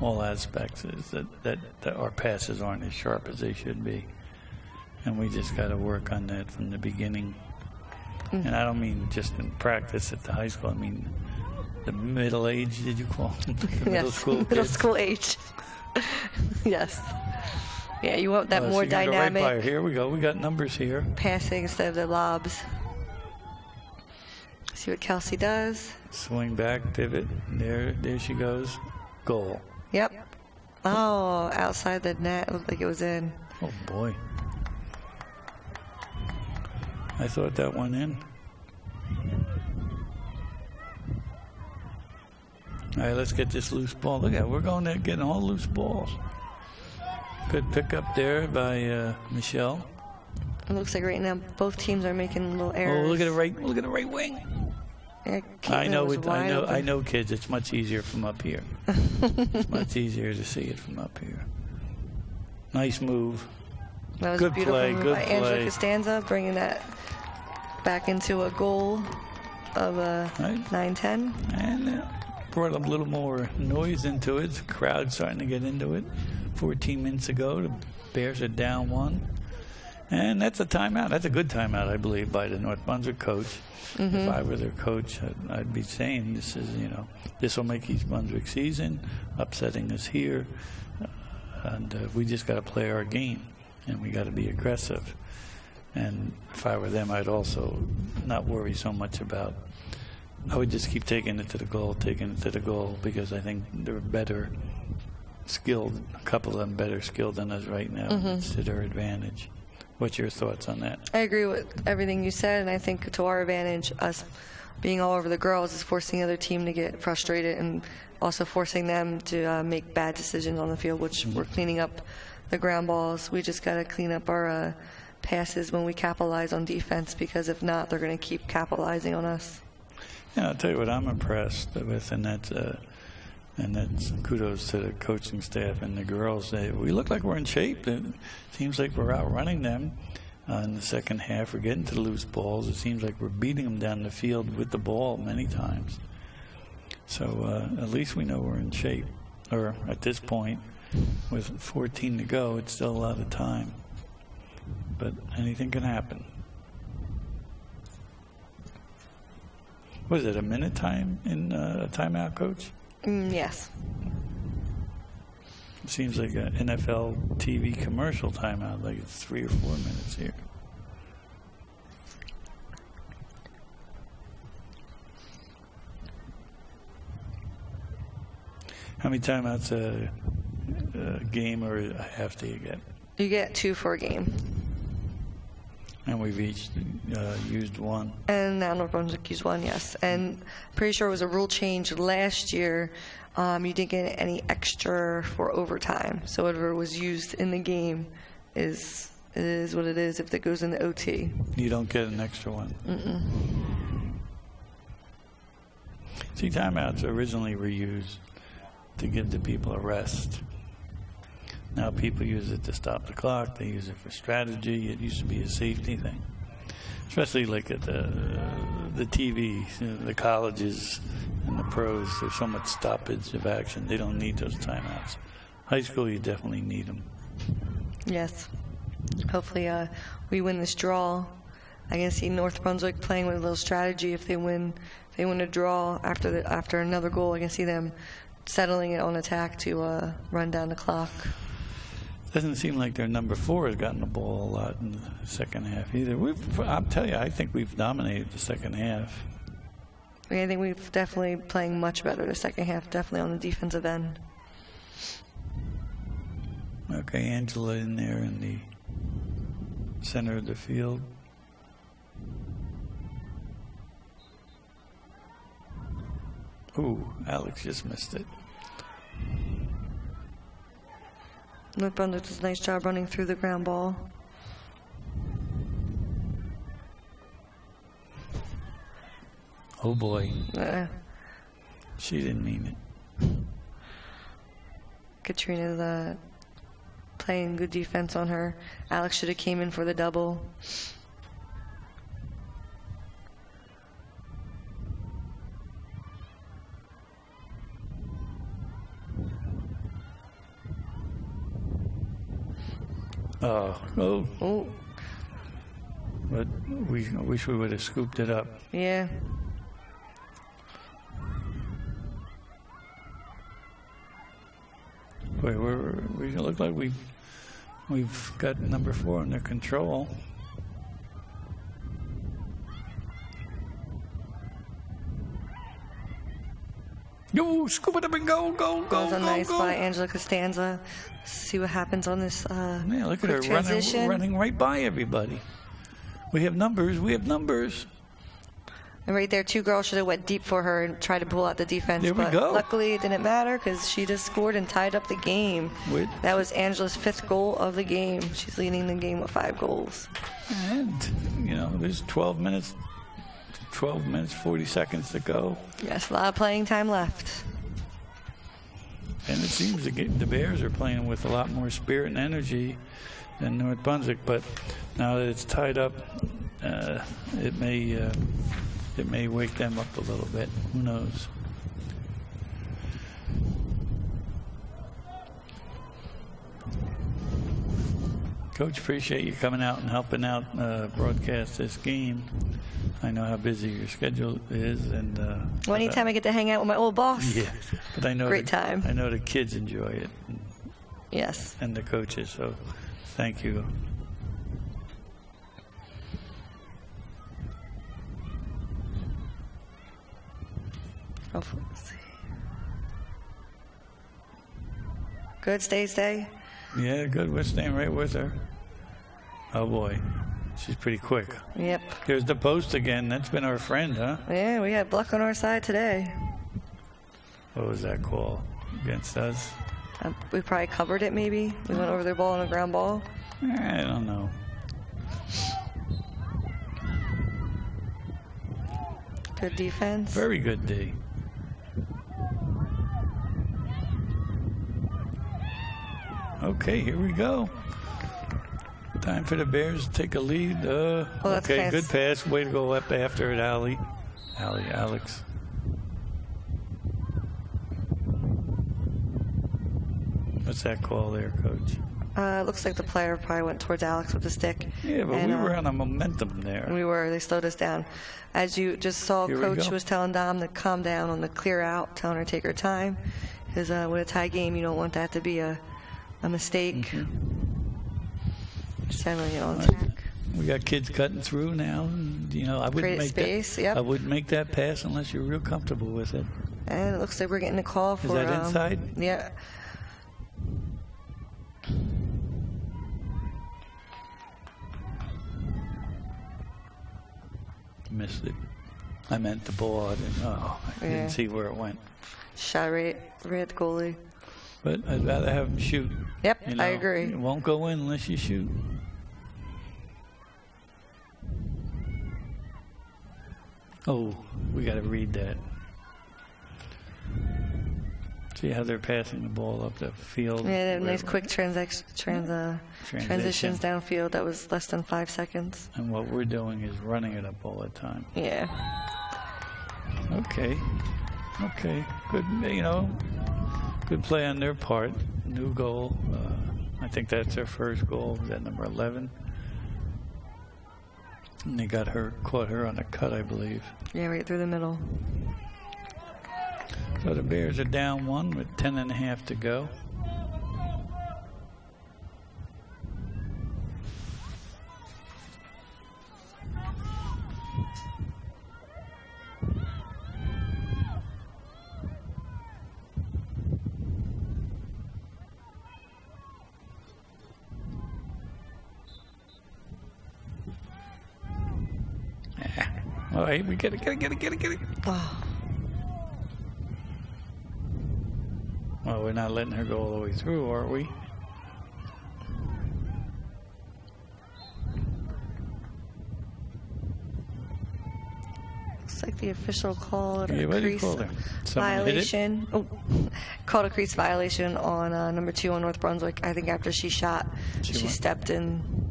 all aspects is that our passes aren't as sharp as they should be. And we just got to work on that from the beginning. And I don't mean just in practice at the high school. I mean the middle age, did you call them? The middle school middle kids. school age. Yes. Yeah, you want that more So you can go dynamic right by her. Here we go. We got numbers here. passing instead of the lobs. See what Kelsey does. Swing back, pivot. There she goes. Goal. Yep. Oh, outside the net. Looked like it was in. Oh, boy. I thought that went in. All right, let's get this loose ball. Look at it. We're going there getting all loose balls. Good pickup there by Michelle. It looks like right now both teams are making little errors. Oh, look at the right wing. Yeah, I know was wide open. I know, kids. It's much easier from up here. It's much easier to see it from up here. Nice move. That was Good a beautiful play, move good by Angela play. Costanza, bringing that back into a goal of Right. 9-10. And brought a little more noise into it. The crowd starting to get into it. 14 minutes ago, the Bears are down 1. And that's a timeout. That's a good timeout, I believe, by the North Brunswick coach. If I were their coach, I'd be saying this will make East Brunswick season, upsetting us here. And we just got to play our game, and we got to be aggressive. And if I were them, I'd also not worry so much about. I would just keep taking it to the goal, because I think they're better skilled. A couple of them better skilled than us right now. It's to their advantage. What's your thoughts on that? I agree with everything you said, and I think to our advantage, us being all over the girls is forcing the other team to get frustrated and also forcing them to make bad decisions on the field, which we're cleaning up the ground balls. We just got to clean up our passes when we capitalize on defense, because if not, they're going to keep capitalizing on us. Yeah, I'll tell you what I'm impressed with, and that's kudos to the coaching staff and the girls. We look like we're in shape. It seems like we're outrunning them in the second half. We're getting to the loose balls. It seems like we're beating them down the field with the ball many times. So at least we know we're in shape. Or at this point, with 14 to go, it's still a lot of time. But anything can happen. Was it a minute time in a timeout, Coach? Yes. It seems like an NFL TV commercial timeout, like it's 3 or 4 minutes here. How many timeouts a game or a half do you get? You get 2 for a game. And we've each used 1. And now North Brunswick used 1, yes. And pretty sure it was a rule change last year. You didn't get any extra for overtime. So whatever was used in the game is what it is if it goes in the OT. You don't get an extra one. See, timeouts originally were used to give the people a rest. Now people use it to stop the clock. They use it for strategy. It used to be a safety thing, especially like at the TV, the colleges and the pros. There's so much stoppage of action. They don't need those timeouts. High school, you definitely need them. Yes. Hopefully we win this draw. I can see North Brunswick playing with a little strategy. If they win a draw after another goal, I can see them settling it on attack to run down the clock. Doesn't seem like their number 4 has gotten the ball a lot in the second half either. I'll tell you, I think we've dominated the second half. I think we've definitely playing much better the second half, definitely on the defensive end. Okay, Angela in there in the center of the field. Ooh, Alex just missed it. North Brunswick does a nice job running through the ground ball. Oh boy. She didn't mean it. Katrina's playing good defense on her. Alex should have came in for the double. Oh. But we wish we would have scooped it up. Yeah. Boy, we look like we've got number 4 under control. Yo, scoop it up and go. That was a nice by Angela Costanza. See what happens on this yeah, look at her transition. running right by everybody. We have numbers. And right there, 2 girls should have went deep for her and tried to pull out the defense. There we but go. Luckily, it didn't matter because she just scored and tied up the game. That was Angela's 5th goal of the game. She's leading the game with 5 goals. And, there's 12 minutes, 40 seconds to go. Yes, a lot of playing time left. And it seems the Bears are playing with a lot more spirit and energy than North Brunswick, but now that it's tied up, it may wake them up a little bit. Who knows? Coach, appreciate you coming out and helping out broadcast this game. I know how busy your schedule is, and anytime I get to hang out with my old boss. Yeah, but I know great time. I know the kids enjoy it. Yes. And the coaches. So, thank you. Let's see. Good, stay. Yeah, good. We're staying right with her. Oh, boy. She's pretty quick. Yep. There's the post again. That's been our friend, huh? Yeah, we had luck on our side today. What was that call against us? We probably covered it, maybe. We went over their ball on a ground ball. I don't know. Good defense. Very good D. Okay, here we go. Time for the Bears to take a lead. That's okay, pass. Good pass. Way to go up after it, Alex. What's that call there, Coach? Looks like the player probably went towards Alex with the stick. Yeah, but we were on a momentum there. We were. They slowed us down. As you just saw, Here Coach was telling Dom to calm down on the clear out, telling her to take her time. Because with a tie game, you don't want that to be a mistake. Just having on attack. We got kids cutting through now. And, I wouldn't make space, that. Yep. I wouldn't make that pass unless you're real comfortable with it. And it looks like we're getting a call for. Is that inside? Yeah. Missed it. I meant the ball. I didn't see where it went. Shot right at the goalie. But I'd rather have him shoot. Yep, I agree. It won't go in unless you shoot. Oh, we got to read that. See how they're passing the ball up the field. Yeah, they have nice quick transitions downfield. That was less than 5 seconds. And what we're doing is running it up all the time. Yeah. Okay. Good. Good play on their part. New goal. I think that's their first goal. Is that number 11? And they caught her on a cut, I believe. Yeah, right through the middle. So the Bears are down 1 with 10.5 to go. All right, we get it. Oh. Well, we're not letting her go all the way through, are we? Looks like the official called Yeah, a what do you crease call there? Someone violation. Oh, called a crease violation on number 2 on North Brunswick. I think after she shot, she stepped in.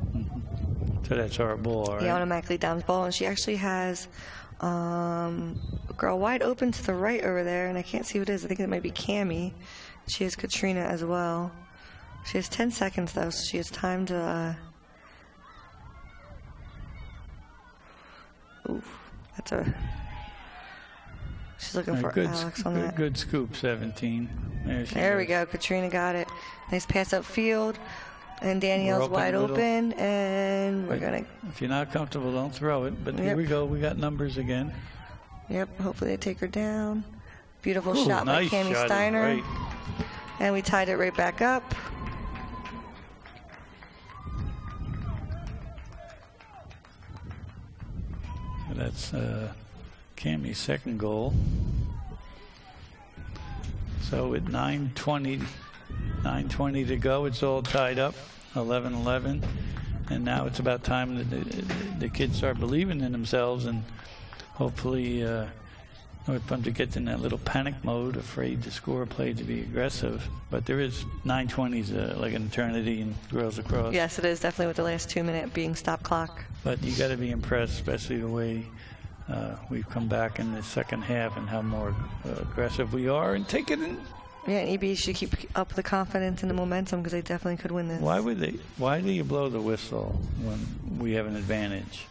So that's our ball, right? Yeah, automatically Dom's ball, and she actually has a girl wide open to the right over there, and I can't see who it is. I think it might be Cammie. She has Katrina as well. She has 10 seconds though, so she has time to. That's a. She's looking for Alex on that. Good scoop, 17. There we go. Katrina got it. Nice pass upfield. And Danielle's wide open, and we're going to... If you're not comfortable, don't throw it. But Here we go. We got numbers again. Yep. Hopefully they take her down. Beautiful shot by Nice Cammie shot, Steiner. right. And we tied it right back up. That's Cammie's second goal. So with 9:20 to go, it's all tied up, 11-11. And now it's about time that the kids start believing in themselves and hopefully North Brunswick gets in that little panic mode, afraid to score a play, to be aggressive. But there is 9:20s like an eternity in girls lacrosse. Yes, it is definitely with the last 2 minute being stop clock. But you got to be impressed, especially the way we've come back in the second half and how more aggressive we are and take it in. Yeah, and EB should keep up the confidence and the momentum because they definitely could win this. Why do you blow the whistle when we have an advantage?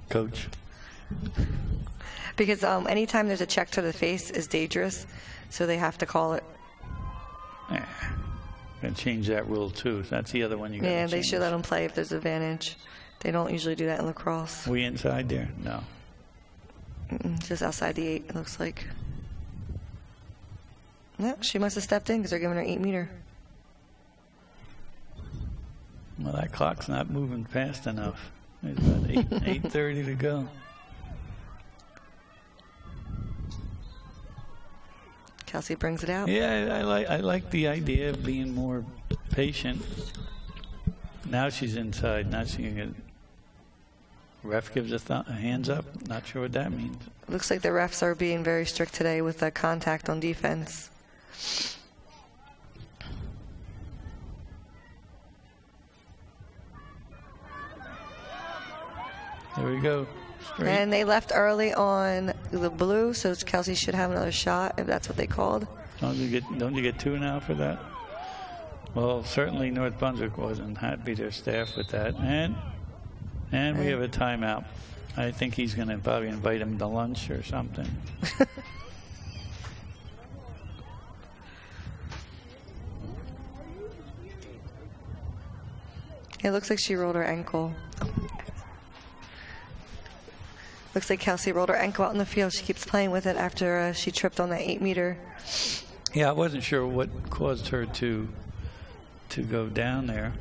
Coach? Because anytime there's a check to the face is dangerous, so they have to call it. Gonna change that rule too. That's the other one you got. Yeah, they should let them play if there's advantage. They don't usually do that in lacrosse. We inside there? No. Just outside the 8, it looks like. No, she must have stepped in because they're giving her 8 meter. Well, that clock's not moving fast enough. There's about 8:30 to go. Kelsey brings it out. Yeah, I like the idea of being more patient. Now she's inside. Now she can get. Ref gives a hands up. Not sure what that means. Looks like the refs are being very strict today with the contact on defense. There we go. Straight. And they left early on the blue, so Kelsey should have another shot if that's what they called. Don't you get 2 now for that? Well, certainly North Brunswick wasn't happy, their staff, with that. And we have a timeout. I think he's going to probably invite him to lunch or something. It looks like she rolled her ankle. Looks like Kelsey rolled her ankle out in the field. She keeps playing with it after she tripped on that 8 meter. Yeah, I wasn't sure what caused her to go down there.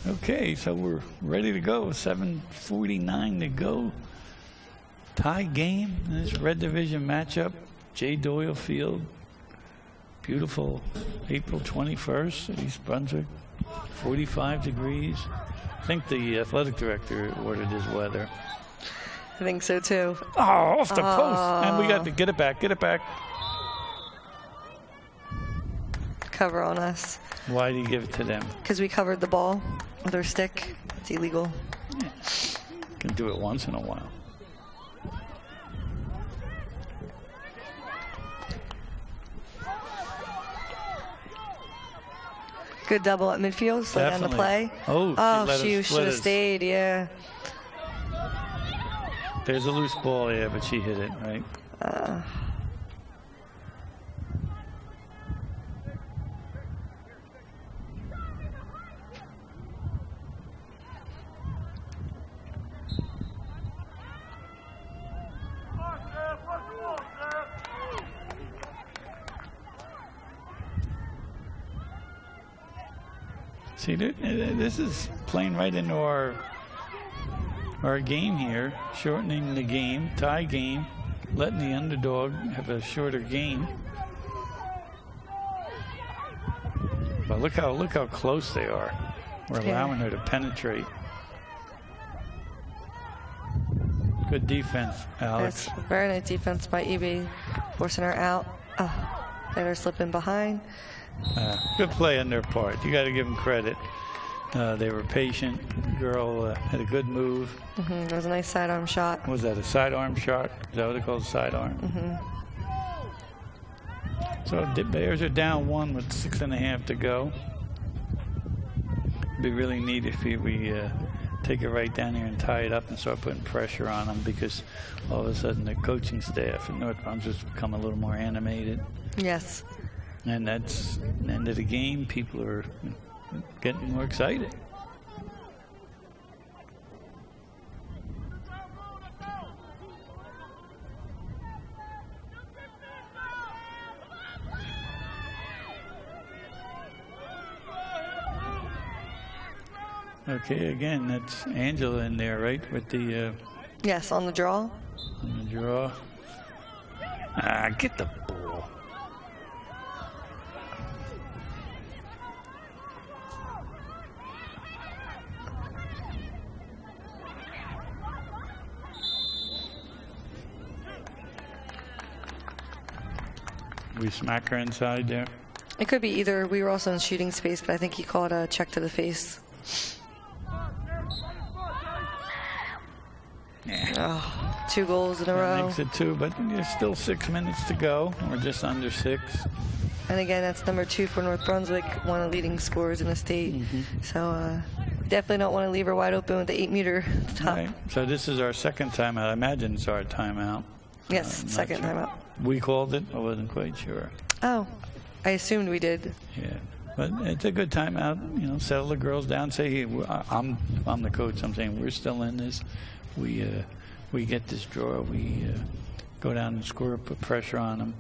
Okay, so we're ready to go. 7:49 to go. Tie game in this Red Division matchup. J. Doyle Field. Beautiful April 21st at East Brunswick. 45 degrees. I think the athletic director ordered his weather. I think so too. Oh, off the post. And we got to get it back. Get it back. Cover on us. Why do you give it to them? Because we covered the ball with our stick. It's illegal. Yeah. Can do it once in a while. Good double at midfield. Slow down the play. Oh, she should have stayed. Yeah. There's a loose ball there, but she hit it, right? See, this is playing right into our game here, shortening the game, tie game, letting the underdog have a shorter game. But look how close they are. We're allowing her to penetrate. Good defense, Alex. That's very nice defense by EB, forcing her out. Let her slip in behind. Good play on their part. You got to give them credit. They were patient. The girl had a good move. It was a nice sidearm shot. Was that a sidearm shot? Is that what they call a sidearm? So the Bears are down 1 with 6.5 to go. It'd be really neat if we take it right down here and tie it up and start putting pressure on them, because all of a sudden the coaching staff at North Brunswick's become a little more animated. Yes. And that's the end of the game. People are getting more excited. Okay, again, that's Angela in there, right, with the Yes, on the draw. On the draw. Get the ball. We smack her inside there. It could be either. We were also in shooting space, but I think he called a check to the face. Yeah. Oh, 2 goals in a row. Makes it 2, but there's still 6 minutes to go. We're just under 6. And again, that's number 2 for North Brunswick, one of the leading scorers in the state. So definitely don't want to leave her wide open with the 8-meter top. Right. So this is our second timeout. I imagine it's our timeout. Yes, second timeout. We called it. I wasn't quite sure. Oh, I assumed we did. Yeah, but it's a good timeout. You know, settle the girls down. Say, hey, I'm the coach. I'm saying we're still in this. We get this draw. We go down and score, put pressure on them,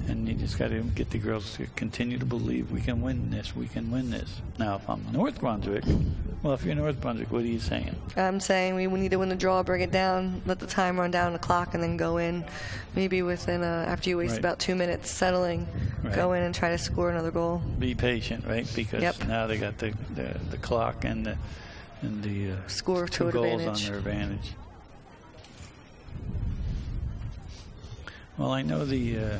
and you just got to get the girls to continue to believe we can win this. We can win this. Now, if I'm North Brunswick, well, if you're North Brunswick, what are you saying? I'm saying we need to win the draw, bring it down, let the time run down the clock, and then go in. Maybe within after you waste about 2 minutes settling, go in and try to score another goal. Be patient, right? Because now they got the clock and the score 2 goals advantage. on their advantage. Well, I know the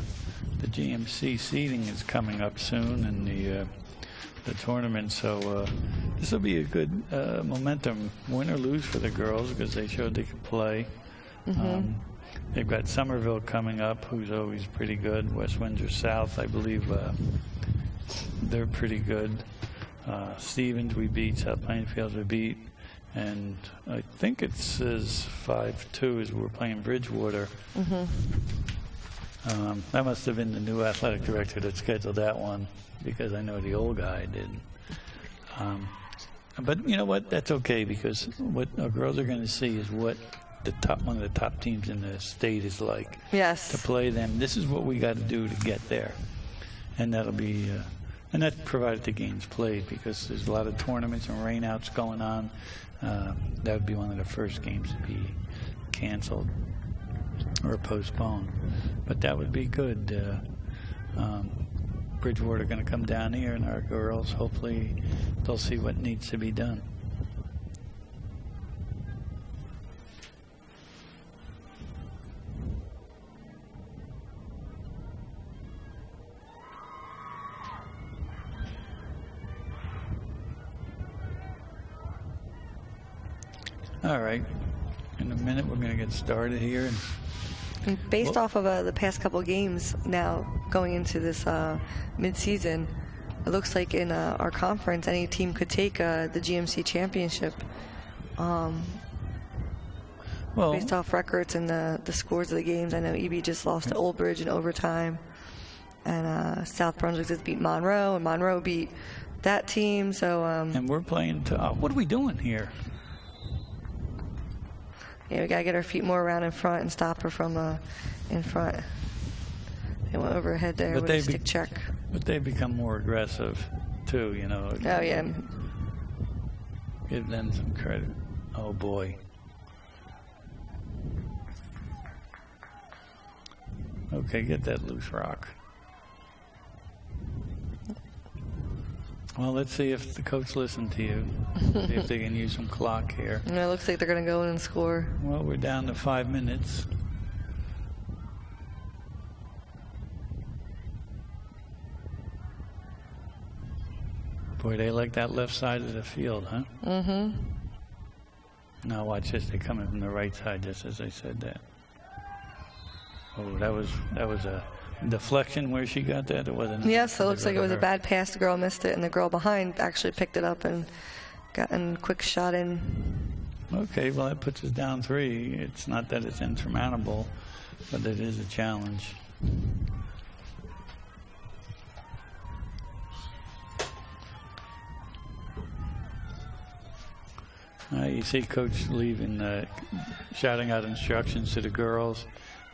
GMC seating is coming up soon, and the tournament, so this will be a good momentum, win or lose for the girls, because they showed they could play. They've got Somerville coming up, who's always pretty good. West Windsor South, I believe, they're pretty good. Stevens we beat, South Plainfield we beat, and I think it says 5-2 as we're playing Bridgewater. That must have been the new athletic director that scheduled that one, because I know the old guy did. But you know what? That's okay, because what our girls are going to see is what one of the top teams in the state is like. Yes. To play them. This is what we got to do to get there, and that'll be. And that's provided the games played, because there's a lot of tournaments and rainouts going on. That would be one of the first games to be canceled or postponed. But that would be good. Bridgewater going to come down here, and our girls, hopefully, they'll see what needs to be done. All right. In a minute, we're going to get started here. And based off of the past couple games now going into this mid-season, it looks like in our conference, any team could take the GMC championship. Based off records and the scores of the games, I know EB just lost to Old Bridge in overtime. And South Brunswick just beat Monroe, and Monroe beat that team. So and we're playing what are we doing here? Yeah, we got to get our feet more around in front and stop her from in front. They went over her head there with a stick check. But they've become more aggressive, too, you know. Oh, yeah. Give them some credit. Oh, boy. Okay, get that loose rock. Well, let's see if the coach listened to you. See if they can use some clock here. It looks like they're going to go in and score. Well, we're down to 5 minutes. Boy, they like that left side of the field, huh? Mm-hmm. Now watch this. They're coming from the right side, just as I said that. Oh, that was a deflection where she got that. It wasn't. Yes, it looks like it was a bad pass. The girl missed it, and the girl behind actually picked it up and got a quick shot in. Okay, well, that puts us down 3. It's not that it's insurmountable, but it is a challenge. You see Coach leaving, shouting out instructions to the girls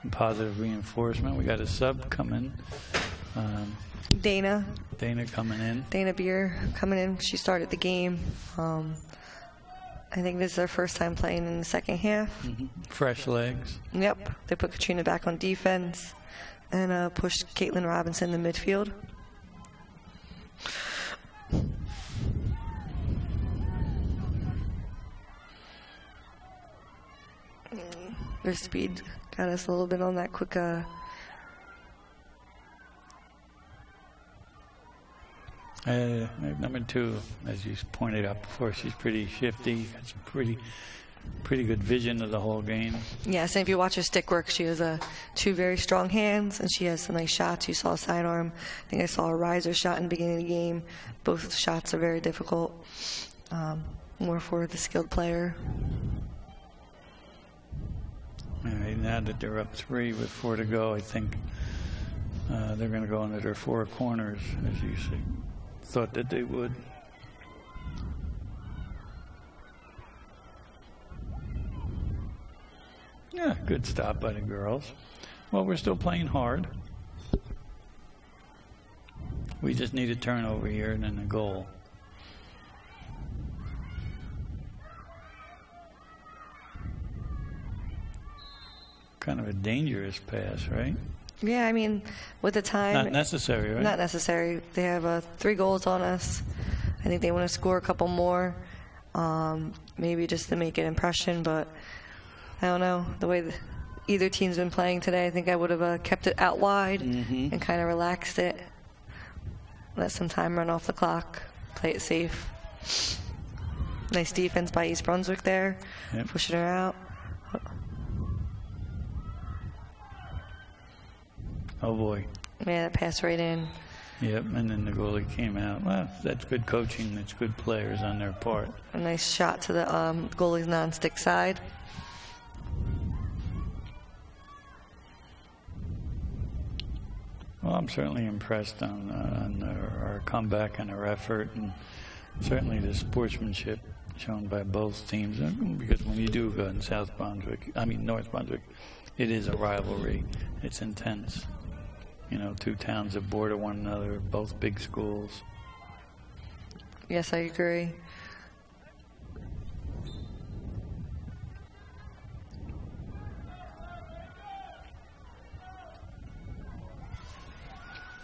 and positive reinforcement. We got a sub coming. Dana coming in. Dana Beer coming in. She started the game. I think this is their first time playing in the second half. Fresh legs. Yep. They put Katrina back on defense and pushed Caitlin Robinson in the midfield. Their speed got us a little bit on that quick. Number 2, as you pointed out before, she's pretty shifty. Has pretty good vision of the whole game. Yes, and if you watch her stick work, she has 2 very strong hands, and she has some nice shots. You saw a sidearm. I think I saw a riser shot in the beginning of the game. Both shots are very difficult. More for the skilled player. All right, now that they're up 3 with 4 to go, I think they're going to go into their 4 corners, as you thought that they would. Yeah, good stop by the girls. Well, we're still playing hard. We just need a turnover here and then a goal. Kind of a dangerous pass, right? Yeah, I mean, with the time... Not necessary, right? Not necessary. They have 3 goals on us. I think they want to score a couple more, maybe just to make an impression, but I don't know. The way either team's been playing today, I think I would have kept it out wide and kind of relaxed it. Let some time run off the clock. Play it safe. Nice defense by East Brunswick there. Yep. Pushing her out. Oh, boy. Yeah, that passed right in. Yep, and then the goalie came out. Well, that's good coaching. That's good players on their part. A nice shot to the goalie's non-stick side. Well, I'm certainly impressed on our comeback and our effort, and certainly the sportsmanship shown by both teams. Because when you do go in North Brunswick, it is a rivalry. It's intense. You know, 2 towns that border one another, both big schools. Yes, I agree.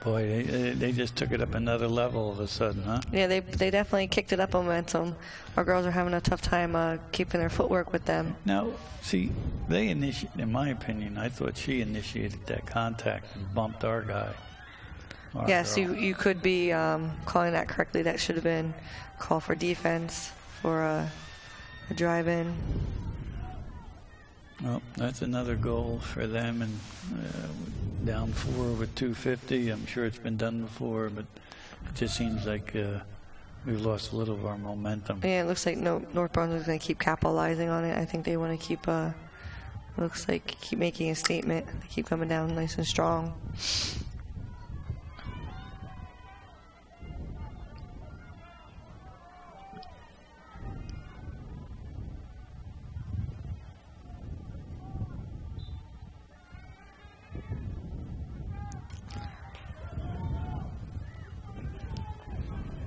Boy, they just took it up another level all of a sudden, huh? Yeah, they definitely kicked it up momentum. Our girls are having a tough time keeping their footwork with them. Now, see, they in my opinion, I thought she initiated that contact and bumped our guy. Yes, you could be calling that correctly. That should have been a call for defense for a drive-in. Well, that's another goal for them, and down 4 with 2:50. I'm sure it's been done before, but it just seems like we've lost a little of our momentum. Yeah, it looks like North Brunswick's going to keep capitalizing on it. I think they want to keep making a statement. They keep coming down nice and strong.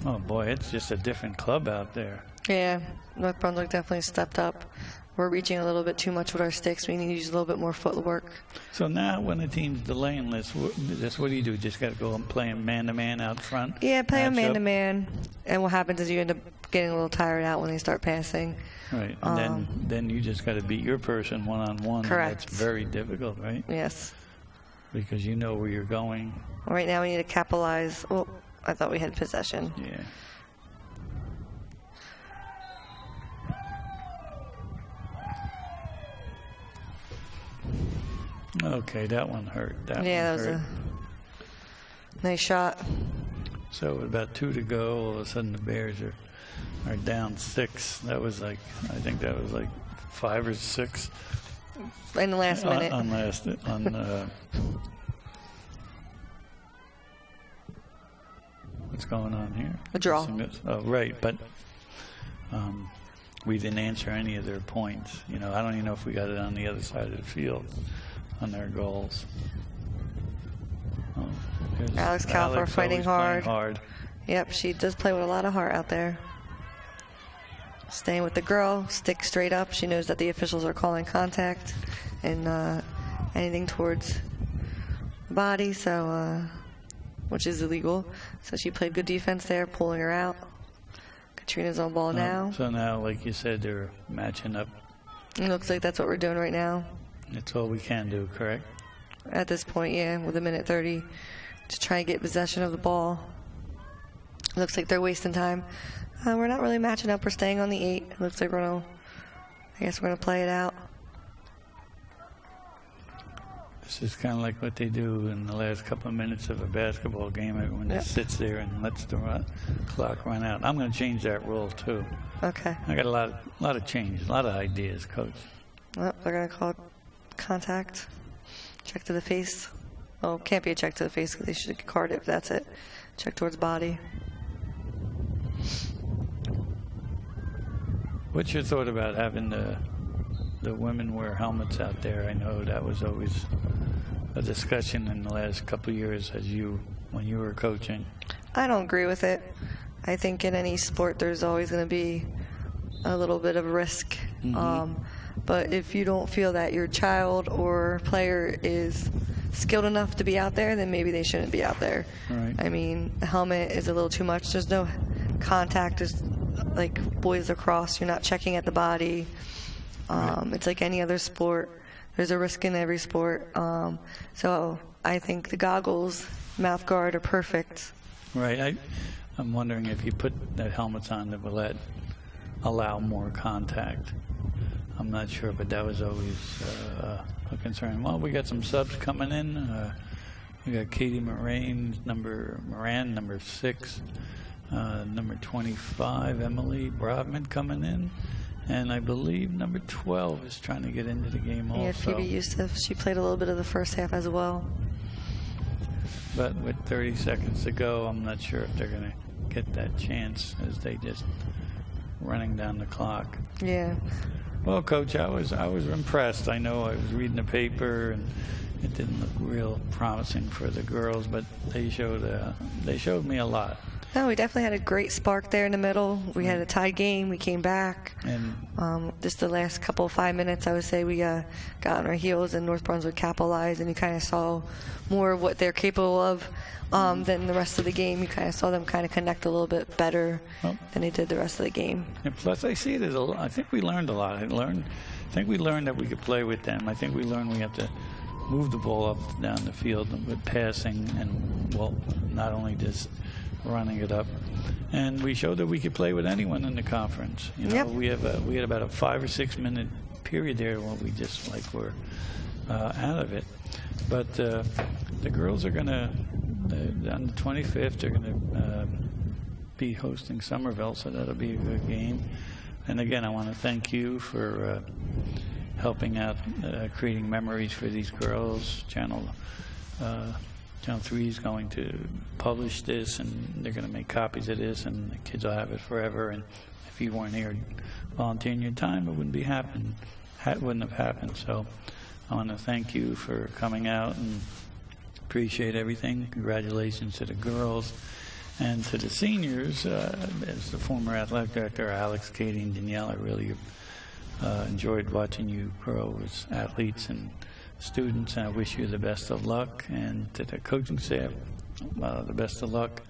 Oh, boy, it's just a different club out there. Yeah, North Brunswick definitely stepped up. We're reaching a little bit too much with our sticks. We need to use a little bit more footwork. So now when the team's delaying this, what do you do? Just got to go and play them man-to-man out front? Yeah, play them man-to-man. And what happens is you end up getting a little tired out when they start passing. Right, and then you just got to beat your person one-on-one. Correct. That's very difficult, right? Yes. Because you know where you're going. Right now we need to capitalize. Well, I thought we had possession. Yeah. Okay, that one hurt. That was a nice shot. So with about 2 to go, all of a sudden the Bears are down 6. That was I think that was 5 or 6. In the last minute. What's going on here? A draw. Oh, right, but we didn't answer any of their points. You know, I don't even know if we got it on the other side of the field on their goals. Oh, Alex Calfer fighting hard. Hard. Yep, she does play with a lot of heart out there. staying with the girl, stick straight up. She knows that the officials are calling contact and anything towards the body, so which is illegal. So she played good defense there, pulling her out. Katrina's on ball now. So now, like you said, they're matching up. It looks like that's what we're doing right now. That's all we can do, correct? At this point, yeah, with 1:30 to try and get possession of the ball. Looks like they're wasting time. We're not really matching up. We're staying on the 8. It looks like I guess we're going to play it out. This is kind of like what they do in the last couple of minutes of a basketball game. Everyone just sits there and lets the clock run out. I'm going to change that rule, too. Okay. I got a lot of changes, a lot of ideas, Coach. Well, they're going to call contact. Check to the face. Oh, can't be a check to the face because they should card it if that's it. Check towards body. What's your thought about having the women wear helmets out there? I know that was always a discussion in the last couple of years when you were coaching. I don't agree with it. I think in any sport there's always going to be a little bit of risk. Mm-hmm. But if you don't feel that your child or player is skilled enough to be out there, then maybe they shouldn't be out there. Right. I mean, a helmet is a little too much. There's no contact. There's like boys lacrosse. You're not checking at the body. Right. It's like any other sport. There's a risk in every sport. So I think the goggles, mouth guard are perfect. Right. I'm wondering if you put the helmets on that will allow more contact. I'm not sure, but that was always a concern. Well, we got some subs coming in. We got Katie Moran, number 6, number 25, Emily Brodman coming in. And I believe number 12 is trying to get into the game also. Yeah, Phoebe Youssef. She played a little bit of the first half as well. But with 30 seconds to go, I'm not sure if they're going to get that chance as they just running down the clock. Yeah. Well, Coach, I was impressed. I know I was reading the paper, and it didn't look real promising for the girls, but they showed me a lot. No, we definitely had a great spark there in the middle. We had a tied game. We came back. And just the last couple of 5 minutes, I would say we got on our heels and North Brunswick capitalized, and you kind of saw more of what they're capable of than the rest of the game. You kind of saw them kind of connect a little bit better than they did the rest of the game. And plus, I see it as I think we learned a lot. I think we learned that we could play with them. I think we learned we have to move the ball up and down the field with passing and, well, not only just running it up. And we showed that we could play with anyone in the conference. You know, we had about a 5 or 6 minute period there where we just were out of it. But the girls are going to, on the 25th, they're going to be hosting Somerville, so that'll be a good game. And again, I want to thank you for helping out, creating memories for these girls. Channel 3 is going to publish this, and they're going to make copies of this, and the kids will have it forever. And if you weren't here volunteering your time, it wouldn't have happened. So I want to thank you for coming out and appreciate everything. Congratulations to the girls and to the seniors. As the former athletic director, Alex, Katie, and Danielle, I really enjoyed watching you grow as athletes and students, and I wish you the best of luck, and to the coaching staff, the best of luck.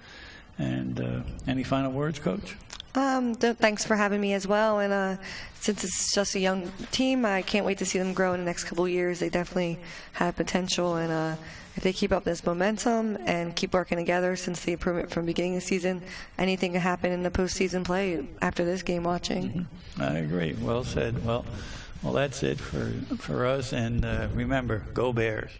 And any final words, Coach? Thanks for having me as well. And since it's just a young team, I can't wait to see them grow in the next couple of years. They definitely have potential, and if they keep up this momentum and keep working together since the improvement from the beginning of the season, anything can happen in the postseason play after this game watching. Mm-hmm. I agree. Well said. Well, that's it for us. And remember, go Bears.